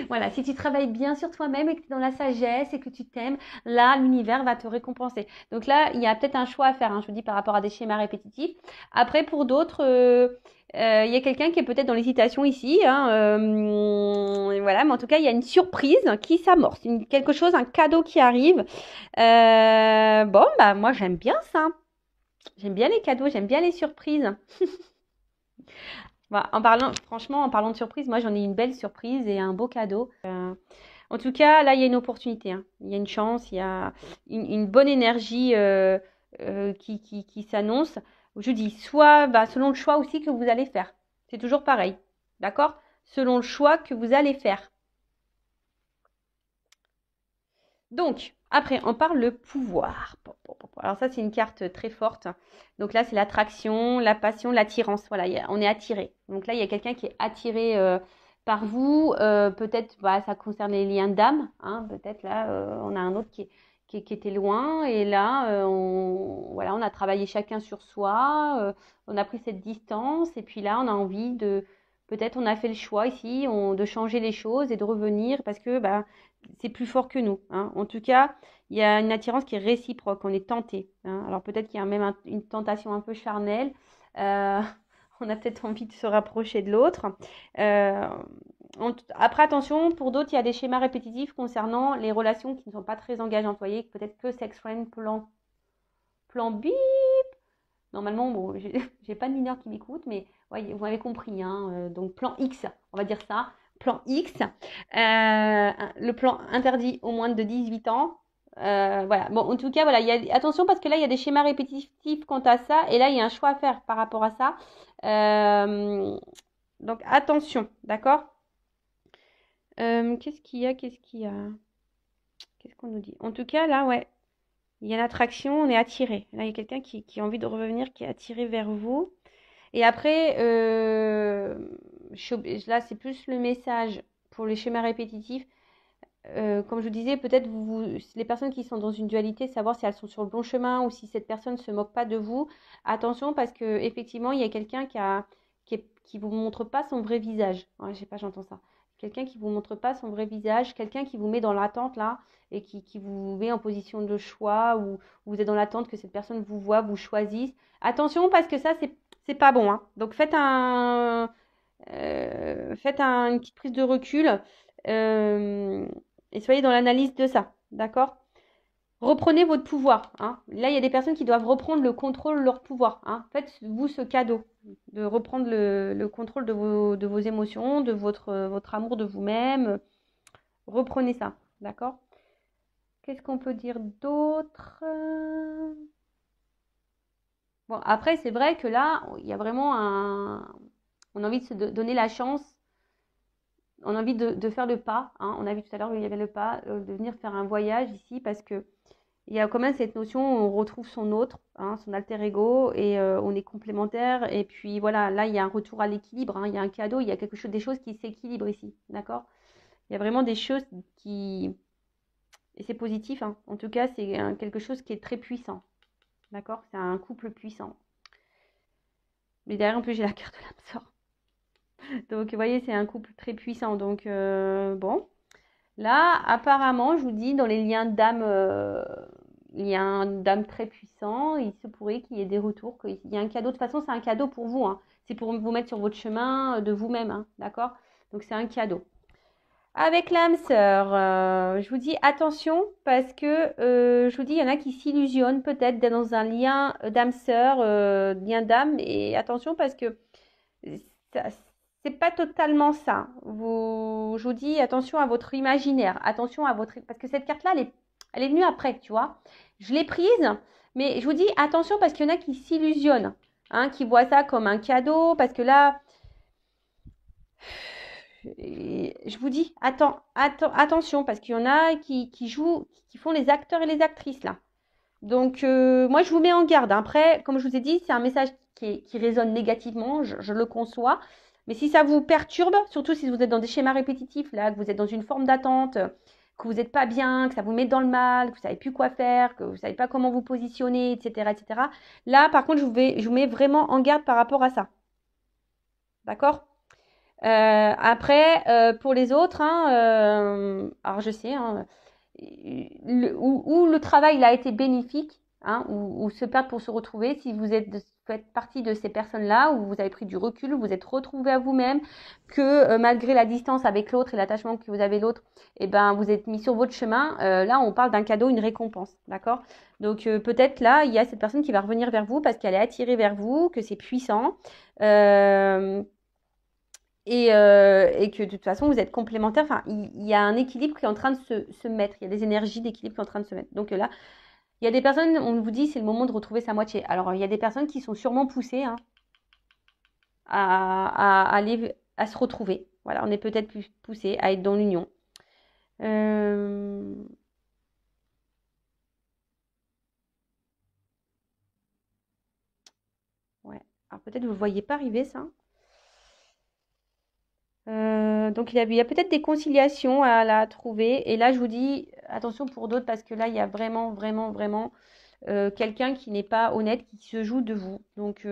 Voilà, si tu travailles bien sur toi-même et que tu es dans la sagesse et que tu t'aimes, là, l'univers va te récompenser. Donc là, il y a peut-être un choix à faire, hein, je vous dis, par rapport à des schémas répétitifs. Après, pour d'autres, il y a quelqu'un qui est peut-être dans l'hésitation ici. Hein, voilà, mais en tout cas, il y a une surprise qui s'amorce, quelque chose, un cadeau qui arrive. Bon, bah moi, j'aime bien ça. J'aime bien les cadeaux, j'aime bien les surprises. Voilà, franchement, en parlant de surprise, moi j'en ai une belle surprise et un beau cadeau. En tout cas, là, il y a une opportunité. Hein. Il y a une chance, il y a une bonne énergie qui s'annonce. Je dis, soit selon le choix aussi que vous allez faire. C'est toujours pareil. D'accord? Selon le choix que vous allez faire. Donc, après, on parle le pouvoir. Alors ça, c'est une carte très forte. Donc là, c'est l'attraction, la passion, l'attirance. Voilà, on est attiré. Donc là, il y a quelqu'un qui est attiré par vous. Peut-être, ça concerne les liens d'âme. Hein. Peut-être là, on a un autre qui était loin. Et là, on a travaillé chacun sur soi. On a pris cette distance. Et puis là, on a envie de... Peut-être on a fait le choix ici de changer les choses et de revenir parce que c'est plus fort que nous. Hein. En tout cas, il y a une attirance qui est réciproque, on est tenté. Hein. Alors peut-être qu'il y a même une tentation un peu charnelle. On a peut-être envie de se rapprocher de l'autre. Après, attention, pour d'autres, il y a des schémas répétitifs concernant les relations qui ne sont pas très engageantes. Vous voyez, peut-être que sex friend, plan bip. Normalement, bon, j'ai pas de mineur qui m'écoute, mais ouais, vous m'avez compris. Hein, donc, plan X, on va dire ça. Plan X. Le plan interdit aux moins de 18 ans. Voilà. Bon, en tout cas, voilà. Attention parce que là, il y a des schémas répétitifs quant à ça. Et là, il y a un choix à faire par rapport à ça. Donc, attention. D'accord? Qu'est-ce qu'il y a? Qu'est-ce qu'on nous dit? En tout cas, là, ouais. Il y a l'attraction, on est attiré. Là, il y a quelqu'un qui a envie de revenir, qui est attiré vers vous. Et après, là, c'est plus le message pour les schémas répétitifs. Comme je vous disais, peut-être les personnes qui sont dans une dualité, savoir si elles sont sur le bon chemin ou si cette personne ne se moque pas de vous. Attention, parce qu'effectivement, il y a quelqu'un qui vous montre pas son vrai visage. Ouais, je sais pas, j'entends ça. Quelqu'un qui vous montre pas son vrai visage, quelqu'un qui vous met dans l'attente là et qui vous met en position de choix ou vous êtes dans l'attente que cette personne vous voit, vous choisisse. Attention parce que ça c'est pas bon. Hein. Donc faites une petite prise de recul et soyez dans l'analyse de ça, d'accord? Reprenez votre pouvoir. Hein. Là, il y a des personnes qui doivent reprendre le contrôle de leur pouvoir. Hein. Faites-vous ce cadeau de reprendre le contrôle de vos émotions, de votre amour de vous-même. Reprenez ça, d'accord? Qu'est-ce qu'on peut dire d'autre? Bon, après, c'est vrai que là, il y a vraiment on a envie de se donner la chance. On a envie de faire le pas. Hein. On a vu tout à l'heure qu'il y avait le pas, de venir faire un voyage ici parce que il y a quand même cette notion où on retrouve son autre, hein, son alter ego, et on est complémentaires. Et puis voilà, là, il y a un retour à l'équilibre, hein, il y a un cadeau, il y a des choses qui s'équilibrent ici, d'accord? Il y a vraiment des choses qui... Et c'est positif, hein. En tout cas, c'est quelque chose qui est très puissant, d'accord? C'est un couple puissant. Mais derrière, en plus, j'ai la carte de l'âme sœur. Donc, vous voyez, c'est un couple très puissant. Donc, bon. Là, apparemment, je vous dis, dans les liens d'âme, il y a un d'âme très puissant. Il se pourrait qu'il y ait des retours, qu'il y ait un cadeau. De toute façon, c'est un cadeau pour vous. Hein. C'est pour vous mettre sur votre chemin de vous-même. Hein, d'accord? Donc, c'est un cadeau. Avec l'âme sœur, je vous dis attention parce que je vous dis, il y en a qui s'illusionnent peut-être d'être dans un lien d'âme sœur, lien d'âme. Et attention parce que c'est pas totalement ça. Je vous dis attention à votre imaginaire, attention à votre, parce que cette carte-là, elle est venue après, tu vois. Je l'ai prise, mais je vous dis attention parce qu'il y en a qui s'illusionnent, hein, qui voient ça comme un cadeau, parce que là, je vous dis attention parce qu'il y en a qui jouent, qui font les acteurs et les actrices là. Donc, moi, je vous mets en garde. Après, comme je vous ai dit, c'est un message qui résonne négativement, je le conçois. Mais si ça vous perturbe, surtout si vous êtes dans des schémas répétitifs, là, que vous êtes dans une forme d'attente, que vous n'êtes pas bien, que ça vous met dans le mal, que vous ne savez plus quoi faire, que vous ne savez pas comment vous positionner, etc., etc. Là, par contre, je vous mets vraiment en garde par rapport à ça. D'accord? Après, pour les autres, hein, alors je sais, hein, où le travail a été bénéfique, hein, ou se perdre pour se retrouver, si vous faites partie de ces personnes-là, où vous avez pris du recul, où vous êtes retrouvé à vous-même, que malgré la distance avec l'autre et l'attachement que vous avez l'autre, eh ben, vous êtes mis sur votre chemin, là on parle d'un cadeau, une récompense, d'accord? Donc peut-être là, il y a cette personne qui va revenir vers vous parce qu'elle est attirée vers vous, que c'est puissant. Et que de toute façon, vous êtes complémentaires. Enfin, il y a un équilibre qui est en train de se mettre. Il y a des énergies d'équilibre qui sont en train de se mettre. Donc là, il y a des personnes, on vous dit, c'est le moment de retrouver sa moitié. Alors, il y a des personnes qui sont sûrement poussées, hein, à aller, à se retrouver. Voilà, on est peut-être plus poussé à être dans l'union. Ouais. Alors peut-être vous ne le voyez pas arriver, ça. Donc il y a peut-être des conciliations à la trouver. Et là, je vous dis, attention pour d'autres, parce que là, il y a vraiment, vraiment, vraiment quelqu'un qui n'est pas honnête, qui se joue de vous. Donc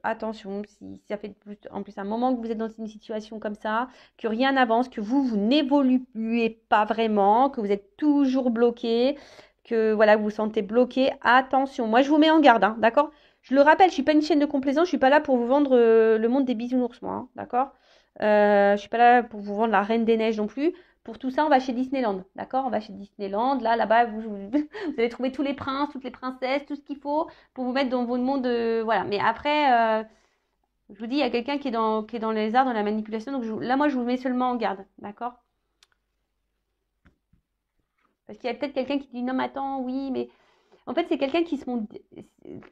attention, si ça fait en plus un moment que vous êtes dans une situation comme ça, que rien n'avance, que vous n'évoluez pas vraiment, que vous êtes toujours bloqué, que voilà, vous vous sentez bloqué, attention. Moi, je vous mets en garde, hein, d'accord? Je le rappelle, je suis pas une chaîne de complaisance, je suis pas là pour vous vendre le monde des bisounours, moi, hein, d'accord? Je suis pas là pour vous vendre la Reine des Neiges non plus. Pour tout ça, on va chez Disneyland, d'accord? On va chez Disneyland. Là-bas, vous allez trouver tous les princes, toutes les princesses, tout ce qu'il faut pour vous mettre dans votre monde. Voilà. Mais après, je vous dis, il y a quelqu'un qui est dans les arts, dans la manipulation. Donc là, moi, je vous mets seulement en garde, d'accord? Parce qu'il y a peut-être quelqu'un qui dit non, mais attends, oui, mais en fait, c'est quelqu'un qui se montre.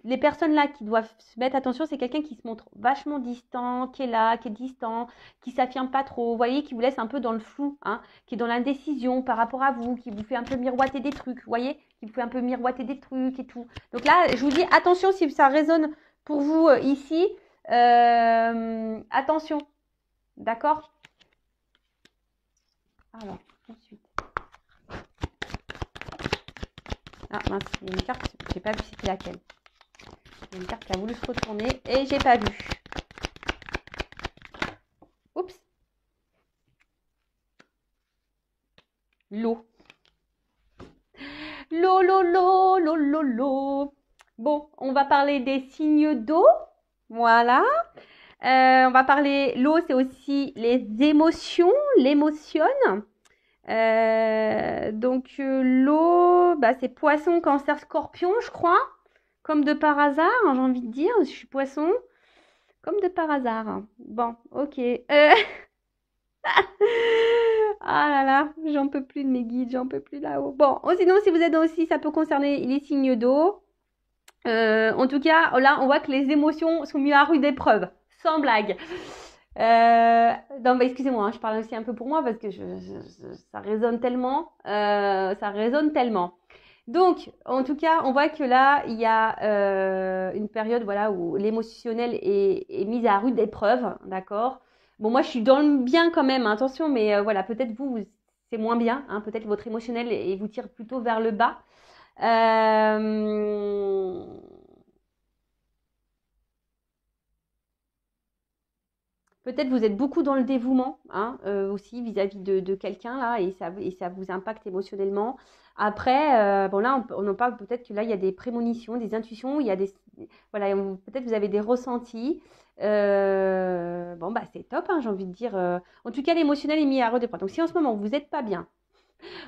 Les personnes là qui doivent se mettre attention, c'est quelqu'un qui se montre vachement distant, qui est là, qui est distant, qui s'affirme pas trop. Vous voyez, qui vous laisse un peu dans le flou, hein, qui est dans l'indécision par rapport à vous, qui vous fait un peu miroiter des trucs. Vous voyez, qui vous fait un peu miroiter des trucs et tout. Donc là, je vous dis attention si ça résonne pour vous ici. Attention, d'accord? Alors, ensuite. Ah mince, il y a une carte, j'ai pas vu c'était laquelle. Il y a une carte qui a voulu se retourner et j'ai pas vu. Oups. L'eau. L'eau, l'eau, l'eau, l'eau, l'eau, l'eau. Bon, on va parler des signes d'eau. Voilà. On va parler, l'eau, c'est aussi les émotions, l'émotion. Donc, l'eau, bah, c'est poisson, cancer, scorpion, je crois. Comme de par hasard, hein, j'ai envie de dire, je suis poisson. Comme de par hasard. Bon, ok. Ah là là, j'en peux plus de mes guides, j'en peux plus là-haut. Bon, sinon, si vous êtes aussi, ça peut concerner les signes d'eau. En tout cas, là, on voit que les émotions sont mises à rude épreuve, sans blague. Non, bah, excusez-moi, hein, je parle aussi un peu pour moi parce que ça résonne tellement. Ça résonne tellement. Donc, en tout cas, on voit que là, il y a une période voilà, où l'émotionnel est mis à rude épreuve, d'accord? Bon, moi, je suis dans le bien quand même, hein, attention, mais voilà, peut-être c'est moins bien, hein, peut-être votre émotionnel vous tire plutôt vers le bas. Peut-être vous êtes beaucoup dans le dévouement, hein, aussi vis-à-vis de quelqu'un là, et ça vous impacte émotionnellement. Après, bon là, on en parle peut-être que là, il y a des prémonitions, des intuitions, il y a voilà, peut-être vous avez des ressentis. Bon bah c'est top, hein, j'ai envie de dire. En tout cas, l'émotionnel est mis à rude épreuve. Donc si en ce moment vous n'êtes pas bien,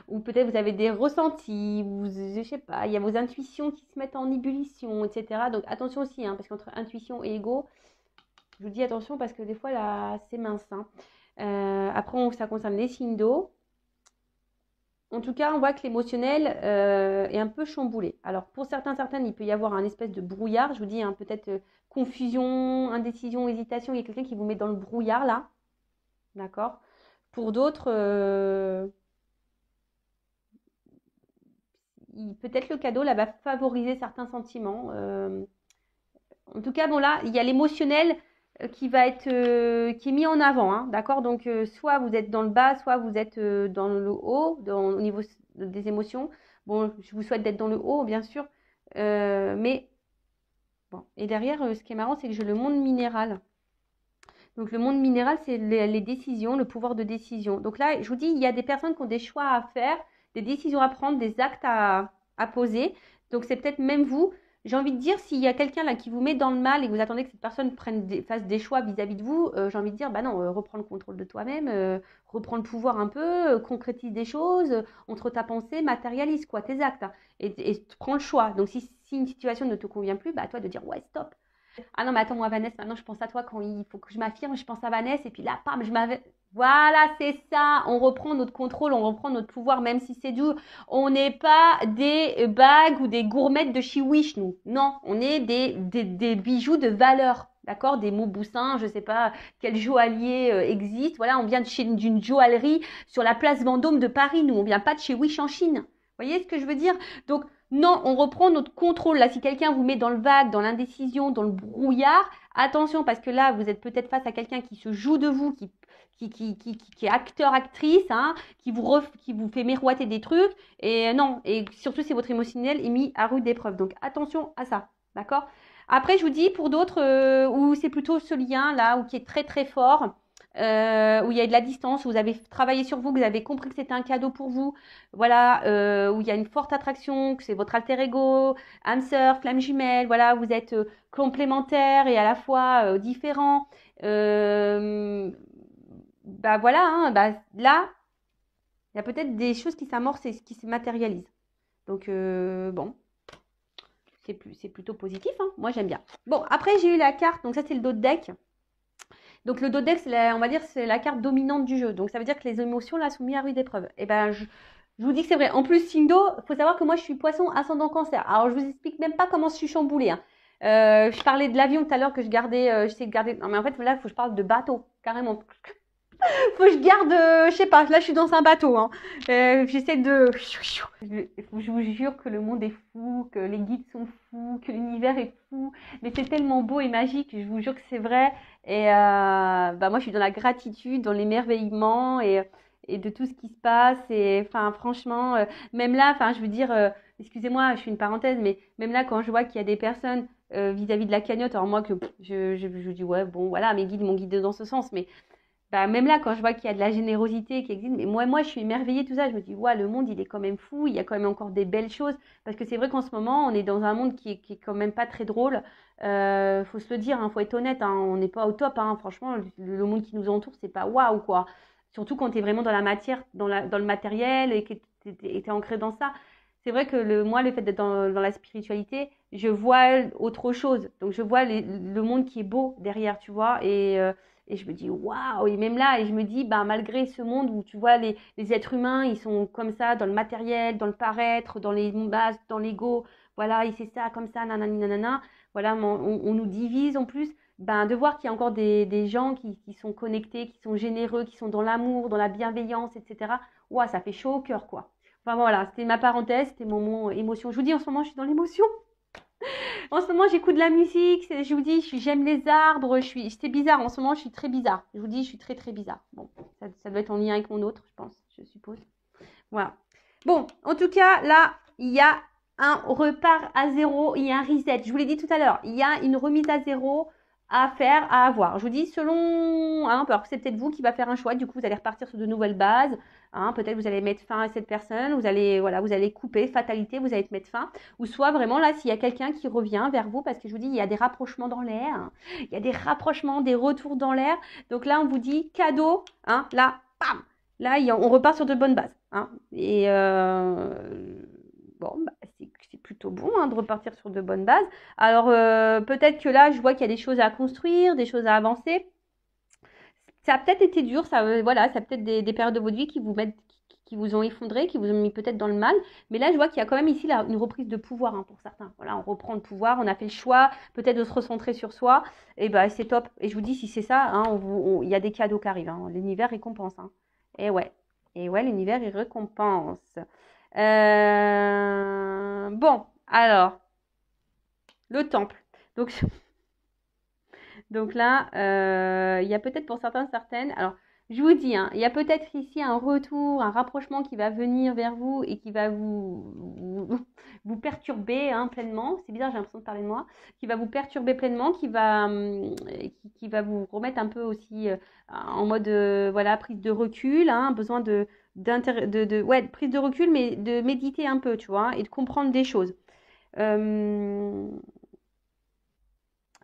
ou peut-être vous avez des ressentis, je sais pas, il y a vos intuitions qui se mettent en ébullition, etc. Donc attention aussi, hein, parce qu'entre intuition et ego, Je vous dis attention parce que des fois, là, c'est mince, hein. Après, ça concerne les signes d'eau. En tout cas, on voit que l'émotionnel est un peu chamboulé. Alors, pour certaines, il peut y avoir un espèce de brouillard. Je vous dis, hein, peut-être confusion, indécision, hésitation. Il y a quelqu'un qui vous met dans le brouillard, là. D'accord? Pour d'autres, peut-être le cadeau, là, va favoriser certains sentiments. En tout cas, bon, là, il y a l'émotionnel qui va être qui est mis en avant, hein, d'accord? Donc, soit vous êtes dans le bas, soit vous êtes dans le haut, au niveau des émotions. Bon, je vous souhaite d'être dans le haut, bien sûr. Mais, bon. Et derrière, ce qui est marrant, c'est que j'ai le monde minéral. Donc, le monde minéral, c'est les décisions, le pouvoir de décision. Donc là, je vous dis, il y a des personnes qui ont des choix à faire, des décisions à prendre, des actes à poser. Donc, c'est peut-être même vous. J'ai envie de dire, s'il y a quelqu'un là qui vous met dans le mal et que vous attendez que cette personne fasse des choix vis-à-vis de vous, j'ai envie de dire, bah non, reprends le contrôle de toi-même, reprends le pouvoir un peu, concrétise des choses, entre ta pensée, matérialise quoi, tes actes, hein, et prends le choix. Donc, si une situation ne te convient plus, bah à toi de dire, ouais, stop. Ah non, mais attends, moi, Vanessa, maintenant, je pense à toi quand il faut que je m'affirme, je pense à Vanessa, et puis là, pam, je m'avais. Voilà, c'est ça. On reprend notre contrôle, on reprend notre pouvoir, même si c'est dur. On n'est pas des bagues ou des gourmettes de chez Wish, nous. Non, on est des bijoux de valeur. D'accord? Des Mauboussin, je sais pas quel joaillier existe. Voilà, on vient d'une joaillerie sur la place Vendôme de Paris, nous. On vient pas de chez Wish en Chine. Vous voyez ce que je veux dire? Donc, non, on reprend notre contrôle. Là, si quelqu'un vous met dans le vague, dans l'indécision, dans le brouillard, attention, parce que là, vous êtes peut-être face à quelqu'un qui se joue de vous, qui est acteur, actrice, hein, qui vous fait miroiter des trucs. Et non, et surtout si votre émotionnel est mis à rude épreuve. Donc, attention à ça, d'accord? Après, je vous dis, pour d'autres, où c'est plutôt ce lien-là, ou qui est très très fort, où il y a de la distance, où vous avez travaillé sur vous, que vous avez compris que c'était un cadeau pour vous, voilà, où il y a une forte attraction, que c'est votre alter ego, âme sœur, flamme jumelle, voilà, vous êtes complémentaires et à la fois différents. Bah voilà, hein, bah là, il y a peut-être des choses qui s'amorcent et qui se matérialisent. Donc bon, c'est plutôt positif, hein. Moi j'aime bien. Bon, après j'ai eu la carte, donc ça c'est le dos de deck. Donc le dos de deck, on va dire, c'est la carte dominante du jeu. Donc ça veut dire que les émotions là sont mises à rude épreuve. Et ben je vous dis que c'est vrai. En plus, Sindo, faut savoir que moi je suis poisson ascendant cancer. Alors je vous explique même pas comment je suis chamboulée, hein. Je parlais de l'avion tout à l'heure que je gardais, j'essaie de garder. Non mais en fait là, il faut que je parle de bateau, carrément. Faut que je garde, je sais pas, là je suis dans un bateau, hein. J'essaie de. Je vous jure que le monde est fou, que les guides sont fous, que l'univers est fou. Mais c'est tellement beau et magique, je vous jure que c'est vrai. Et bah moi je suis dans la gratitude, dans l'émerveillement et de tout ce qui se passe. Et enfin franchement, même là, enfin je veux dire, excusez-moi, je fais une parenthèse, mais même là quand je vois qu'il y a des personnes vis-à-vis de la cagnotte, alors moi que je dis ouais bon voilà, mes guides m'ont guidé dans ce sens, mais bah, même là, quand je vois qu'il y a de la générosité qui existe, mais moi, je suis émerveillée, tout ça. Je me dis, ouais, le monde, il est quand même fou. Il y a quand même encore des belles choses. Parce que c'est vrai qu'en ce moment, on est dans un monde qui est quand même pas très drôle. Faut se le dire, hein, faut être honnête, hein, on n'est pas au top, hein. Franchement, le monde qui nous entoure, c'est pas waouh, quoi. Surtout quand tu es vraiment dans la matière, dans le matériel et que tu es ancré dans ça. C'est vrai que moi, le fait d'être dans la spiritualité, je vois autre chose. Donc, je vois le monde qui est beau derrière, tu vois. Et je me dis, waouh! Et même là, et je me dis, bah, malgré ce monde où tu vois, les êtres humains, ils sont comme ça, dans le matériel, dans le paraître, dans les bases, dans l'ego, voilà, il c'est ça, comme ça, nanani, nanana. Voilà, on nous divise en plus. Ben, de voir qu'il y a encore des gens qui sont connectés, qui sont généreux, qui sont dans l'amour, dans la bienveillance, etc. Waouh, ça fait chaud au cœur, quoi. Enfin voilà, c'était ma parenthèse, c'était mon mot émotion. Je vous dis, en ce moment, je suis dans l'émotion. En ce moment, j'écoute de la musique. Je vous dis, j'aime les arbres. C'est bizarre. En ce moment, je suis très bizarre. Je vous dis, je suis très, très bizarre. Bon, ça doit être en lien avec mon autre, je pense, je suppose. Voilà. Bon, en tout cas, là, il y a un repart à zéro. Il y a un reset. Je vous l'ai dit tout à l'heure. Il y a une remise à zéro à faire, à avoir. Je vous dis, selon, hein, alors c'est peut-être vous qui va faire un choix. Du coup, vous allez repartir sur de nouvelles bases. Hein, peut-être vous allez mettre fin à cette personne. Vous allez couper, fatalité, vous allez mettre fin. Ou soit vraiment là, s'il y a quelqu'un qui revient vers vous, parce que je vous dis, il y a des rapprochements dans l'air. Il y a des rapprochements, des retours dans l'air. Donc là, on vous dit cadeau. Hein, là, bam. Là, on repart sur de bonnes bases. Hein, et bon, bah, c'est plutôt bon hein, de repartir sur de bonnes bases. Alors, peut-être que là, je vois qu'il y a des choses à construire, des choses à avancer. Ça a peut-être été dur, ça, voilà, ça a peut-être des périodes de votre vie qui vous mettent, qui vous ont effondré, qui vous ont mis peut-être dans le mal. Mais là, je vois qu'il y a quand même ici là, une reprise de pouvoir hein, pour certains. Voilà, on reprend le pouvoir, on a fait le choix peut-être de se recentrer sur soi. Et ben, c'est top. Et je vous dis, si c'est ça, hein, il y a des cadeaux qui arrivent. Hein. L'univers récompense. Hein. Et ouais, l'univers, il récompense. Bon, alors, le temple. Donc, donc là, il y a peut-être pour certains, certaines. Alors, je vous dis, hein, il y a peut-être ici un retour, un rapprochement qui va venir vers vous et qui va vous perturber hein, pleinement. C'est bizarre, j'ai l'impression de parler de moi. Qui va vous perturber pleinement, qui va vous remettre un peu aussi en mode voilà, prise de recul, hein, besoin ouais, prise de recul, mais de méditer un peu, tu vois, et de comprendre des choses.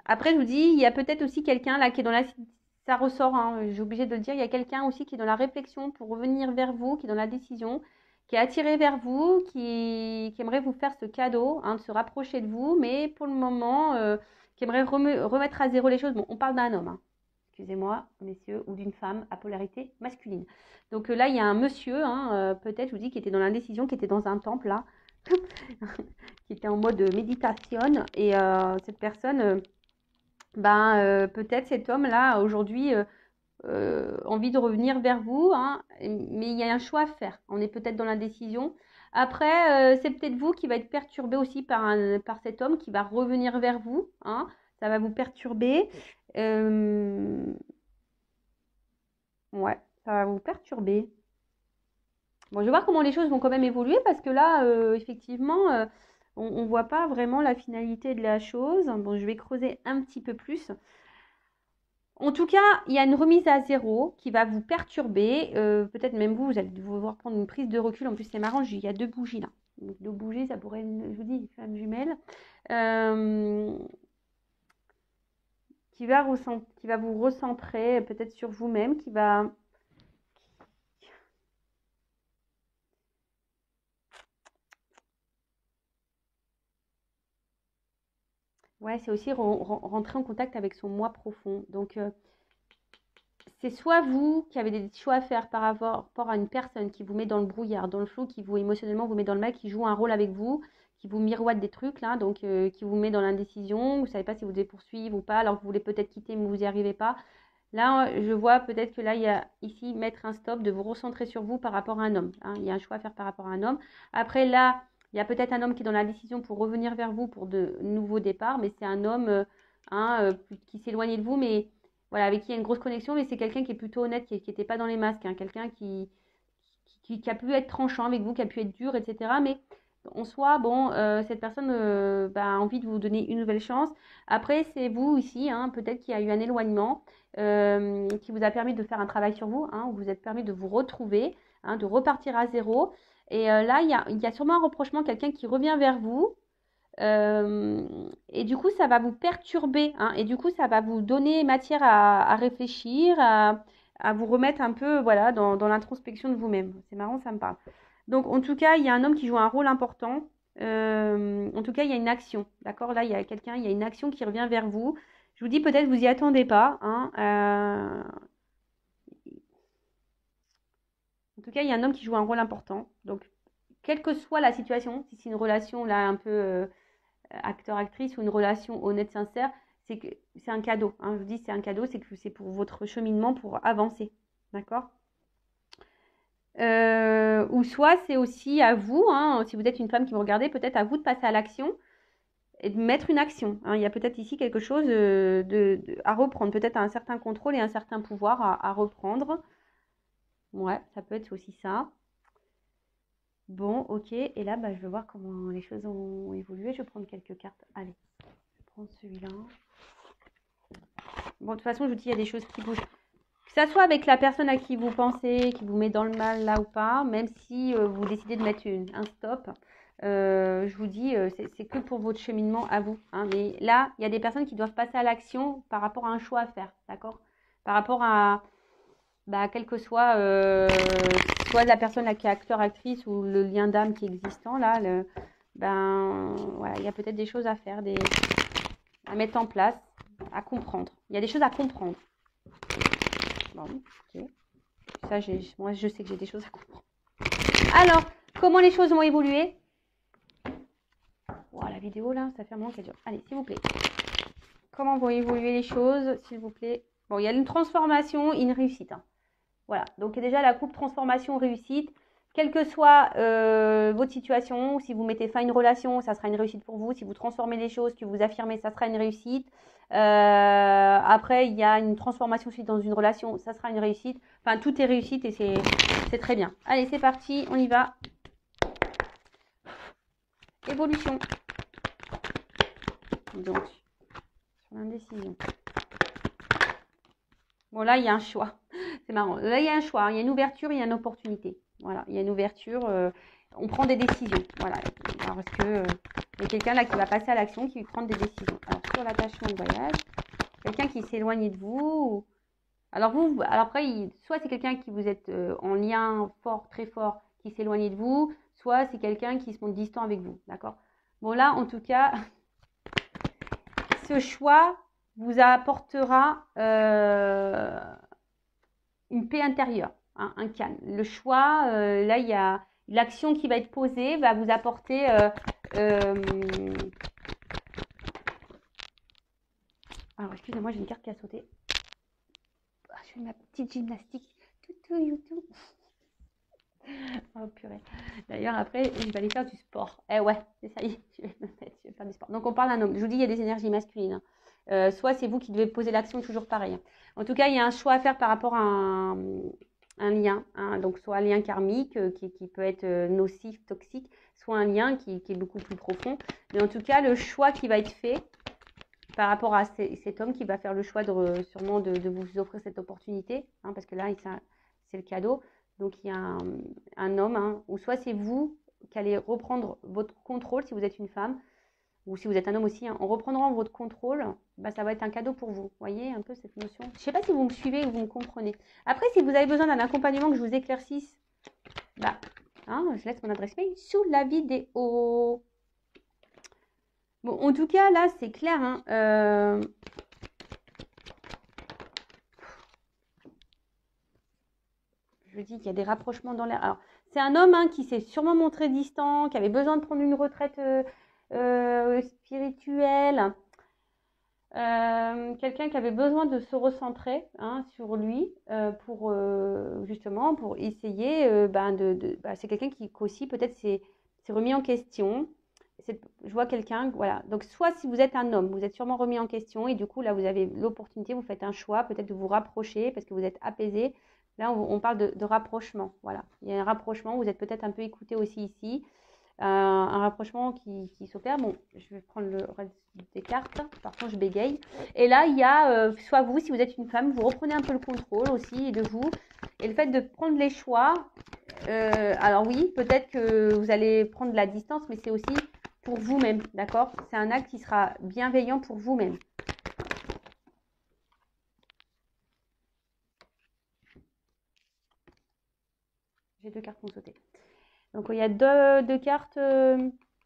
Après, je vous dis, il y a peut-être aussi quelqu'un là qui est dans la... Ça ressort, hein, j'ai obligé de le dire. Il y a quelqu'un aussi qui est dans la réflexion pour revenir vers vous, qui est dans la décision, qui est attiré vers vous, qui aimerait vous faire ce cadeau, hein, de se rapprocher de vous, mais pour le moment, qui aimerait remettre à zéro les choses. Bon, on parle d'un homme, hein. Excusez-moi, messieurs, ou d'une femme à polarité masculine. Donc là, il y a un monsieur, hein, peut-être, je vous dis, qui était dans l'indécision, qui était dans un temple, là, qui était en mode méditation. Et cette personne... peut-être cet homme-là, aujourd'hui, envie de revenir vers vous, hein, mais il y a un choix à faire. On est peut-être dans l'indécision. Après, c'est peut-être vous qui va être perturbé aussi par cet homme qui va revenir vers vous. Hein, ça va vous perturber. Ouais, ça va vous perturber. Bon, je vais voir comment les choses vont quand même évoluer parce que là, effectivement, on ne voit pas vraiment la finalité de la chose. Bon, je vais creuser un petit peu plus. En tout cas, il y a une remise à zéro qui va vous perturber. Peut-être même vous allez devoir prendre une prise de recul. En plus, c'est marrant, il y a deux bougies là. Donc, deux bougies, ça pourrait être, je vous dis, une femme jumelle. Qui va vous recentrer peut-être sur vous-même, qui va... Ouais, c'est aussi rentrer en contact avec son moi profond. Donc, c'est soit vous qui avez des choix à faire par rapport à une personne qui vous met dans le brouillard, dans le flou, qui vous émotionnellement vous met dans le mal, qui joue un rôle avec vous, qui vous miroite des trucs là, donc qui vous met dans l'indécision, vous ne savez pas si vous devez poursuivre ou pas, alors que vous voulez peut-être quitter mais vous n'y arrivez pas. Là, je vois peut-être que là, il y a ici mettre un stop, de vous recentrer sur vous par rapport à un homme. Hein. Il y a un choix à faire par rapport à un homme. Après, là, il y a peut-être un homme qui est dans la décision pour revenir vers vous pour de nouveaux départs, mais c'est un homme qui s'éloigne de vous, mais voilà, avec qui il y a une grosse connexion, mais c'est quelqu'un qui est plutôt honnête, qui n'était pas dans les masques, hein, quelqu'un qui a pu être tranchant avec vous, qui a pu être dur, etc. Mais en soi, bon, cette personne a envie de vous donner une nouvelle chance. Après, c'est vous ici, hein, peut-être qu'il y a eu un éloignement qui vous a permis de faire un travail sur vous, hein, vous êtes permis de vous retrouver, hein, de repartir à zéro. Et là, il y a sûrement un reprochement, quelqu'un qui revient vers vous. Et du coup, ça va vous perturber, hein, et du coup, ça va vous donner matière à réfléchir, à vous remettre un peu voilà, dans l'introspection de vous-même. C'est marrant, ça me parle. Donc, en tout cas, il y a un homme qui joue un rôle important. En tout cas, il y a une action. D'accord? Là, il y a quelqu'un, il y a une action qui revient vers vous. Je vous dis, peut-être vous y attendez pas. Hein, en tout cas, il y a un homme qui joue un rôle important. Donc, quelle que soit la situation, si c'est une relation là un peu acteur-actrice ou une relation honnête, sincère, c'est que c'est un cadeau. Hein, je vous dis, c'est un cadeau, c'est que c'est pour votre cheminement, pour avancer. D'accord? Ou soit c'est aussi à vous, hein, si vous êtes une femme qui me regardez, peut-être à vous de passer à l'action et de mettre une action. Hein. Il y a peut-être ici quelque chose à reprendre, peut-être un certain contrôle et un certain pouvoir à reprendre. Ouais, ça peut être aussi ça. Bon, ok. Et là, je vais voir comment les choses ont évolué. Je vais prendre quelques cartes. Allez, je prends celui-là. Bon, de toute façon, je vous dis, il y a des choses qui bougent. Que ça soit avec la personne à qui vous pensez, qui vous met dans le mal là ou pas, même si vous décidez de mettre un stop, je vous dis, c'est que pour votre cheminement à vous. Hein. Mais là, il y a des personnes qui doivent passer à l'action par rapport à un choix à faire, d'accord? Par rapport à, quel que soit, soit la personne là, qui est acteur, actrice ou le lien d'âme qui est existant, là, ben voilà, il y a peut-être des choses à faire, à mettre en place, à comprendre. Il y a des choses à comprendre. Bon, ok. Ça, moi, je sais que j'ai des choses à comprendre. Alors, comment les choses vont évoluer? Oh, la vidéo, là, ça fait un moment qu'elle dure. Allez, s'il vous plaît. Comment vont évoluer les choses, s'il vous plaît? Bon, il y a une transformation et une réussite. Hein. Voilà. Donc, déjà, la coupe transformation-réussite. Quelle que soit votre situation, si vous mettez fin à une relation, ça sera une réussite pour vous. Si vous transformez les choses, que vous affirmez, ça sera une réussite. Après, il y a une transformation suite dans une relation, ça sera une réussite. Enfin, tout est réussite et c'est très bien. Allez, c'est parti, on y va. Évolution. Donc, sur l'indécision. Bon, là, il y a un choix. C'est marrant. Là, il y a un choix. Il y a une ouverture, il y a une opportunité. Voilà, il y a une ouverture. On prend des décisions. Voilà. Alors, est-ce que il y a quelqu'un là qui va passer à l'action, qui va prendre des décisions. Alors, sur l'attachement de voyage, quelqu'un qui s'est éloigné de vous. Alors, alors après, soit c'est quelqu'un qui vous êtes en lien fort, très fort, qui s'est éloigné de vous, soit c'est quelqu'un qui se montre distant avec vous. D'accord? Bon, là, en tout cas, ce choix vous apportera une paix intérieure, hein, un calme. Le choix, là, il y a l'action qui va être posée, va vous apporter alors, excusez-moi, j'ai une carte qui a sauté. Je fais ma petite gymnastique. YouTube. Oh purée. D'ailleurs, après, je vais aller faire du sport. Eh ouais, c'est ça y est, je vais me mettre, je vais faire du sport. Donc, on parle d'un homme. Je vous dis, il y a des énergies masculines. Hein. Soit c'est vous qui devez poser l'action, toujours pareil. En tout cas, il y a un choix à faire par rapport à un lien. Hein. Donc, soit un lien karmique qui peut être nocif, toxique, soit un lien qui est beaucoup plus profond. Mais en tout cas, le choix qui va être fait par rapport à cet homme qui va faire le choix sûrement de vous offrir cette opportunité, hein, parce que là, c'est le cadeau. Donc, il y a un homme, hein, ou soit c'est vous qui allez reprendre votre contrôle si vous êtes une femme, ou si vous êtes un homme aussi, hein, en reprenant votre contrôle, bah, ça va être un cadeau pour vous. Vous voyez un peu cette notion? Je ne sais pas si vous me suivez ou vous me comprenez. Après, si vous avez besoin d'un accompagnement, que je vous éclaircisse, bah, hein, je laisse mon adresse mail sous la vidéo. Bon, en tout cas, là, c'est clair. Hein, je dis qu'il y a des rapprochements dans l'air. Alors, c'est un homme hein, qui s'est sûrement montré distant, qui avait besoin de prendre une retraite spirituelle. Quelqu'un qui avait besoin de se recentrer hein, sur lui pour justement pour essayer c'est quelqu'un qui aussi peut-être s'est remis en question. Je vois quelqu'un, voilà. Donc, soit si vous êtes un homme, vous êtes sûrement remis en question et du coup, là, vous avez l'opportunité, vous faites un choix, peut-être de vous rapprocher parce que vous êtes apaisé. Là, on parle de rapprochement, voilà. Il y a un rapprochement, vous êtes peut-être un peu écouté aussi ici. Un rapprochement qui s'opère. Bon, je vais prendre le reste des cartes. Par contre, je bégaye. Et là, il y a soit vous, si vous êtes une femme, vous reprenez un peu le contrôle aussi de vous. Et le fait de prendre les choix, alors oui, peut-être que vous allez prendre de la distance, mais c'est aussi pour vous-même, d'accord? C'est un acte qui sera bienveillant pour vous-même. J'ai 2 cartes qui ont sauté. Donc, il y a deux cartes.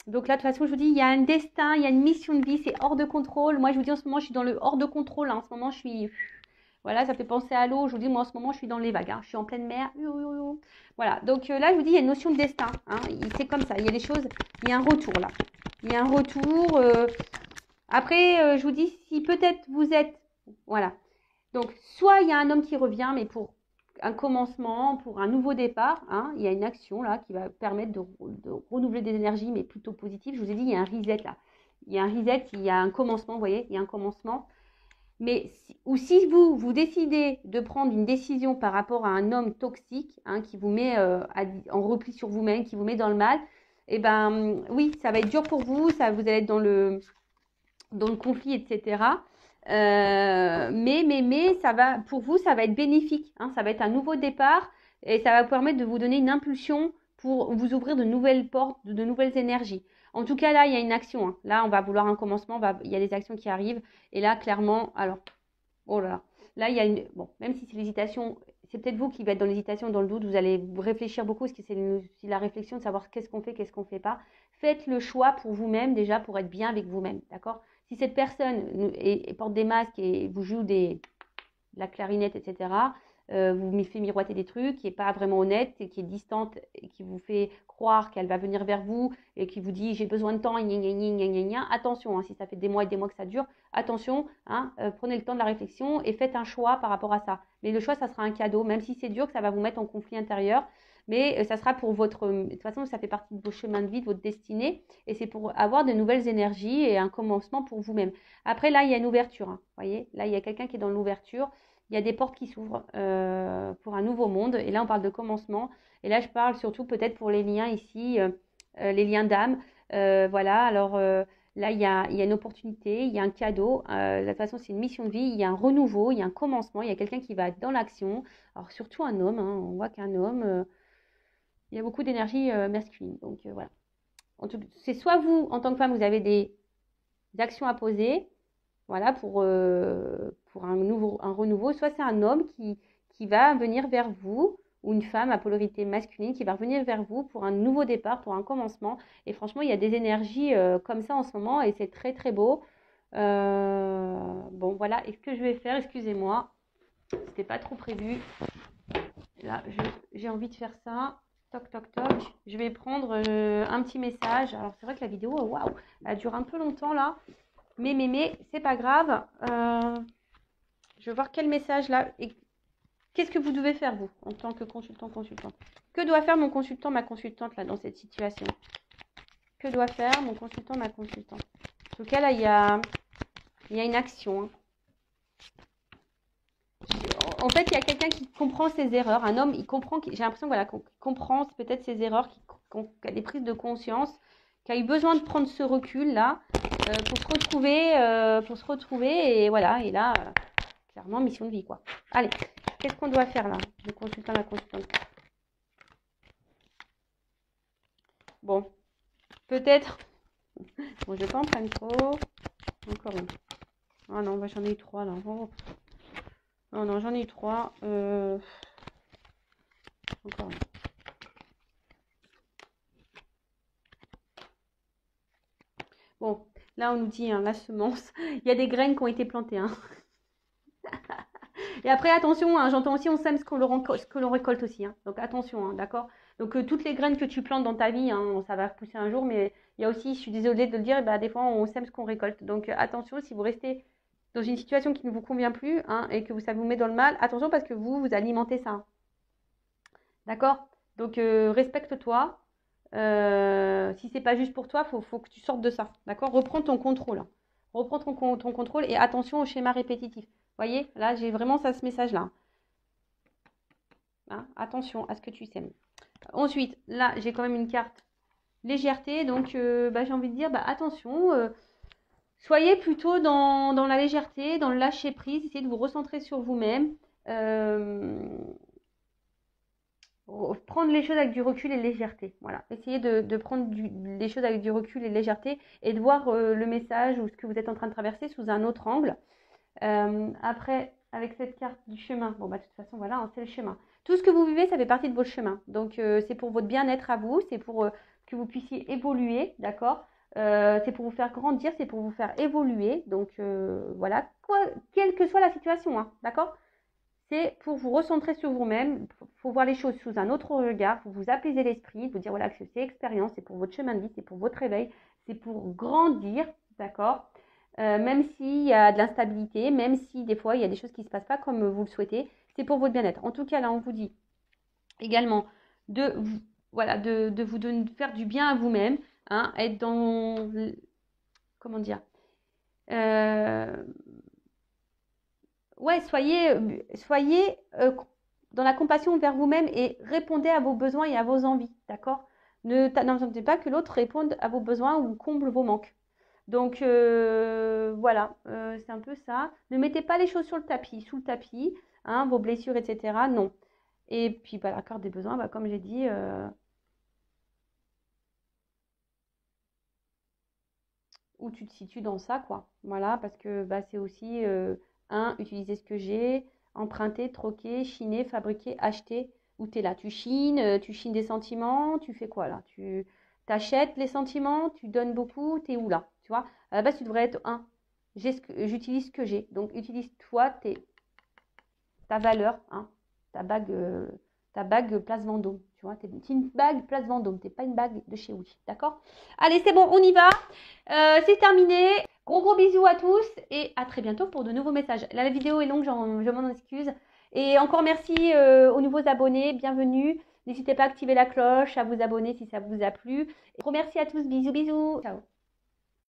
Donc là, de toute façon, je vous dis, il y a un destin, il y a une mission de vie, c'est hors de contrôle. Moi, je vous dis, en ce moment, je suis dans le hors de contrôle. Hein. En ce moment, je suis... Voilà, ça fait penser à l'eau. Je vous dis, moi, en ce moment, je suis dans les vagues. Hein. Je suis en pleine mer. Voilà. Donc là, je vous dis, il y a une notion de destin. Hein. C'est comme ça. Il y a des choses... Il y a un retour, là. Il y a un retour. Après, je vous dis, si peut-être vous êtes... Voilà. Donc, soit il y a un homme qui revient, mais pour un commencement, pour un nouveau départ, hein, il y a une action là qui va permettre de renouveler des énergies, mais plutôt positives. Je vous ai dit, il y a un reset là. Il y a un reset, il y a un commencement, vous voyez, il y a un commencement. Mais si vous décidez de prendre une décision par rapport à un homme toxique, hein, qui vous met en repli sur vous-même, qui vous met dans le mal, eh ben oui, ça va être dur pour vous, vous allez être dans le conflit, etc. Mais ça va, pour vous, ça va être bénéfique. Hein, ça va être un nouveau départ et ça va vous permettre de vous donner une impulsion pour vous ouvrir de nouvelles portes, de nouvelles énergies. En tout cas, là, il y a une action. Hein. Là, on va vouloir un commencement. Il y a des actions qui arrivent. Et là, clairement, alors, oh là là. Là, il y a une... Bon, même si c'est l'hésitation, c'est peut-être vous qui va être dans l'hésitation, dans le doute. Vous allez réfléchir beaucoup, parce que c'est la réflexion de savoir qu'est-ce qu'on fait pas. faites le choix pour vous-même déjà pour être bien avec vous-même, d'accord? Si cette personne porte des masques et vous joue de la clarinette, etc., vous me fait miroiter des trucs, qui n'est pas vraiment honnête, et qui est distante, et qui vous fait croire qu'elle va venir vers vous, et qui vous dit j'ai besoin de temps, gna, gna, gna, gna, gna. Attention, hein, si ça fait des mois et des mois que ça dure, attention, hein, prenez le temps de la réflexion et faites un choix par rapport à ça. Mais le choix, ça sera un cadeau, même si c'est dur, que ça va vous mettre en conflit intérieur, mais ça sera pour votre... De toute façon, ça fait partie de vos chemins de vie, de votre destinée, et c'est pour avoir de nouvelles énergies et un commencement pour vous-même. Après, là, il y a une ouverture, hein, voyez, là, il y a quelqu'un qui est dans l'ouverture, il y a des portes qui s'ouvrent pour un nouveau monde, et là, on parle de commencement, et là, je parle surtout peut-être pour les liens ici, les liens d'âme, voilà, alors... là, il y a une opportunité, il y a un cadeau. De toute façon, c'est une mission de vie. Il y a un renouveau, il y a un commencement. Il y a quelqu'un qui va être dans l'action. Alors, surtout un homme. Hein, on voit qu'un homme, il y a beaucoup d'énergie masculine. Donc, voilà. C'est soit vous, en tant que femme, vous avez des actions à poser, voilà, pour un renouveau, soit c'est un homme qui va venir vers vous, ou une femme à polarité masculine qui va revenir vers vous pour un nouveau départ, pour un commencement. Et franchement, il y a des énergies comme ça en ce moment, et c'est très très beau. Bon, voilà, et ce que je vais faire, excusez-moi, c'était pas trop prévu. Là, j'ai envie de faire ça. Toc, toc, toc. Je vais prendre un petit message. Alors, c'est vrai que la vidéo, waouh, elle dure un peu longtemps là. Mais, c'est pas grave. Je vais voir quel message là. Et qu'est-ce que vous devez faire, vous, en tant que consultante? Que doit faire mon consultant, ma consultante, là, dans cette situation? Que doit faire mon consultant, ma consultante? En tout cas, là, il y a une action. Hein. En fait, il y a quelqu'un qui comprend ses erreurs. Un homme, il comprend. J'ai l'impression voilà, qu'il comprend peut-être ses erreurs, qui a des prises de conscience, qui a eu besoin de prendre ce recul-là pour se retrouver. Et voilà, et là, clairement, mission de vie, quoi. Allez, qu'est-ce qu'on doit faire, là? Le consultant, la consultante. Bon, peut-être... Bon, je vais pas en prendre trop. Encore une. Ah non, bah, j'en ai eu 3, là. Oh. Non, j'en ai eu 3. Encore une. Bon, là, on nous dit, hein, la semence. Il y a des graines qui ont été plantées, hein. Et après, attention, hein, j'entends aussi, on sème ce que l'on récolte aussi. Hein. Donc, attention, hein, d'accord? Donc, toutes les graines que tu plantes dans ta vie, hein, ça va repousser un jour, mais il y a aussi, je suis désolée de le dire, bah, des fois, on sème ce qu'on récolte. Donc, attention, si vous restez dans une situation qui ne vous convient plus hein, et que ça vous met dans le mal, attention parce que vous alimentez ça. Hein. D'accord? Donc, respecte-toi. Si c'est pas juste pour toi, faut que tu sortes de ça. D'accord? Reprends ton contrôle. Hein. Reprends ton contrôle et attention au schéma répétitif. Voyez, là, j'ai vraiment ça, ce message-là. Hein, attention à ce que tu sèmes. Ensuite, là, j'ai quand même une carte légèreté. Donc, j'ai envie de dire, attention, soyez plutôt dans la légèreté, dans le lâcher prise. Essayez de vous recentrer sur vous-même. Prendre les choses avec du recul et légèreté. Voilà. Essayez de prendre les choses avec du recul et légèreté et de voir le message ou ce que vous êtes en train de traverser sous un autre angle. Après, avec cette carte du chemin, bon, de toute façon, voilà, hein, c'est le chemin. Tout ce que vous vivez, ça fait partie de votre chemin. Donc, c'est pour votre bien-être à vous, c'est pour que vous puissiez évoluer, d'accord c'est pour vous faire grandir, c'est pour vous faire évoluer. Donc, voilà, quelle que soit la situation, hein, d'accord c'est pour vous recentrer sur vous-même, il faut voir les choses sous un autre regard, il faut vous apaiser l'esprit, vous dire voilà que c'est expérience, c'est pour votre chemin de vie, c'est pour votre réveil, c'est pour grandir, d'accord même s'il y a de l'instabilité, même si des fois il y a des choses qui ne se passent pas comme vous le souhaitez, c'est pour votre bien-être. En tout cas, là, on vous dit également de faire du bien à vous-même, hein, être dans... Comment dire ouais, soyez dans la compassion vers vous-même et répondez à vos besoins et à vos envies, d'accord n'attendez pas que l'autre réponde à vos besoins ou comble vos manques. Donc, voilà, c'est un peu ça. Ne mettez pas les choses sous le tapis, hein, vos blessures, etc. Non. Et puis, la carte des besoins, comme j'ai dit, où tu te situes dans ça, quoi. Voilà, parce que c'est aussi, utiliser ce que j'ai, emprunter, troquer, chiner, fabriquer, acheter. Où tu es là? Tu chines des sentiments, tu fais quoi là? Tu achètes les sentiments, tu donnes beaucoup, tu es où là? Tu vois, à la base, tu devrais être un. J'utilise ce que j'ai. Donc, utilise-toi ta valeur, hein, ta bague Place Vendôme. Tu vois, c'est une bague Place Vendôme. T'es pas une bague de chez Wish. D'accord? Allez, c'est bon, on y va. C'est terminé. Gros gros bisous à tous et à très bientôt pour de nouveaux messages. Là, la vidéo est longue, je m'en excuse. Et encore merci aux nouveaux abonnés. Bienvenue. N'hésitez pas à activer la cloche, à vous abonner si ça vous a plu. Et gros merci à tous. Bisous, bisous. Ciao.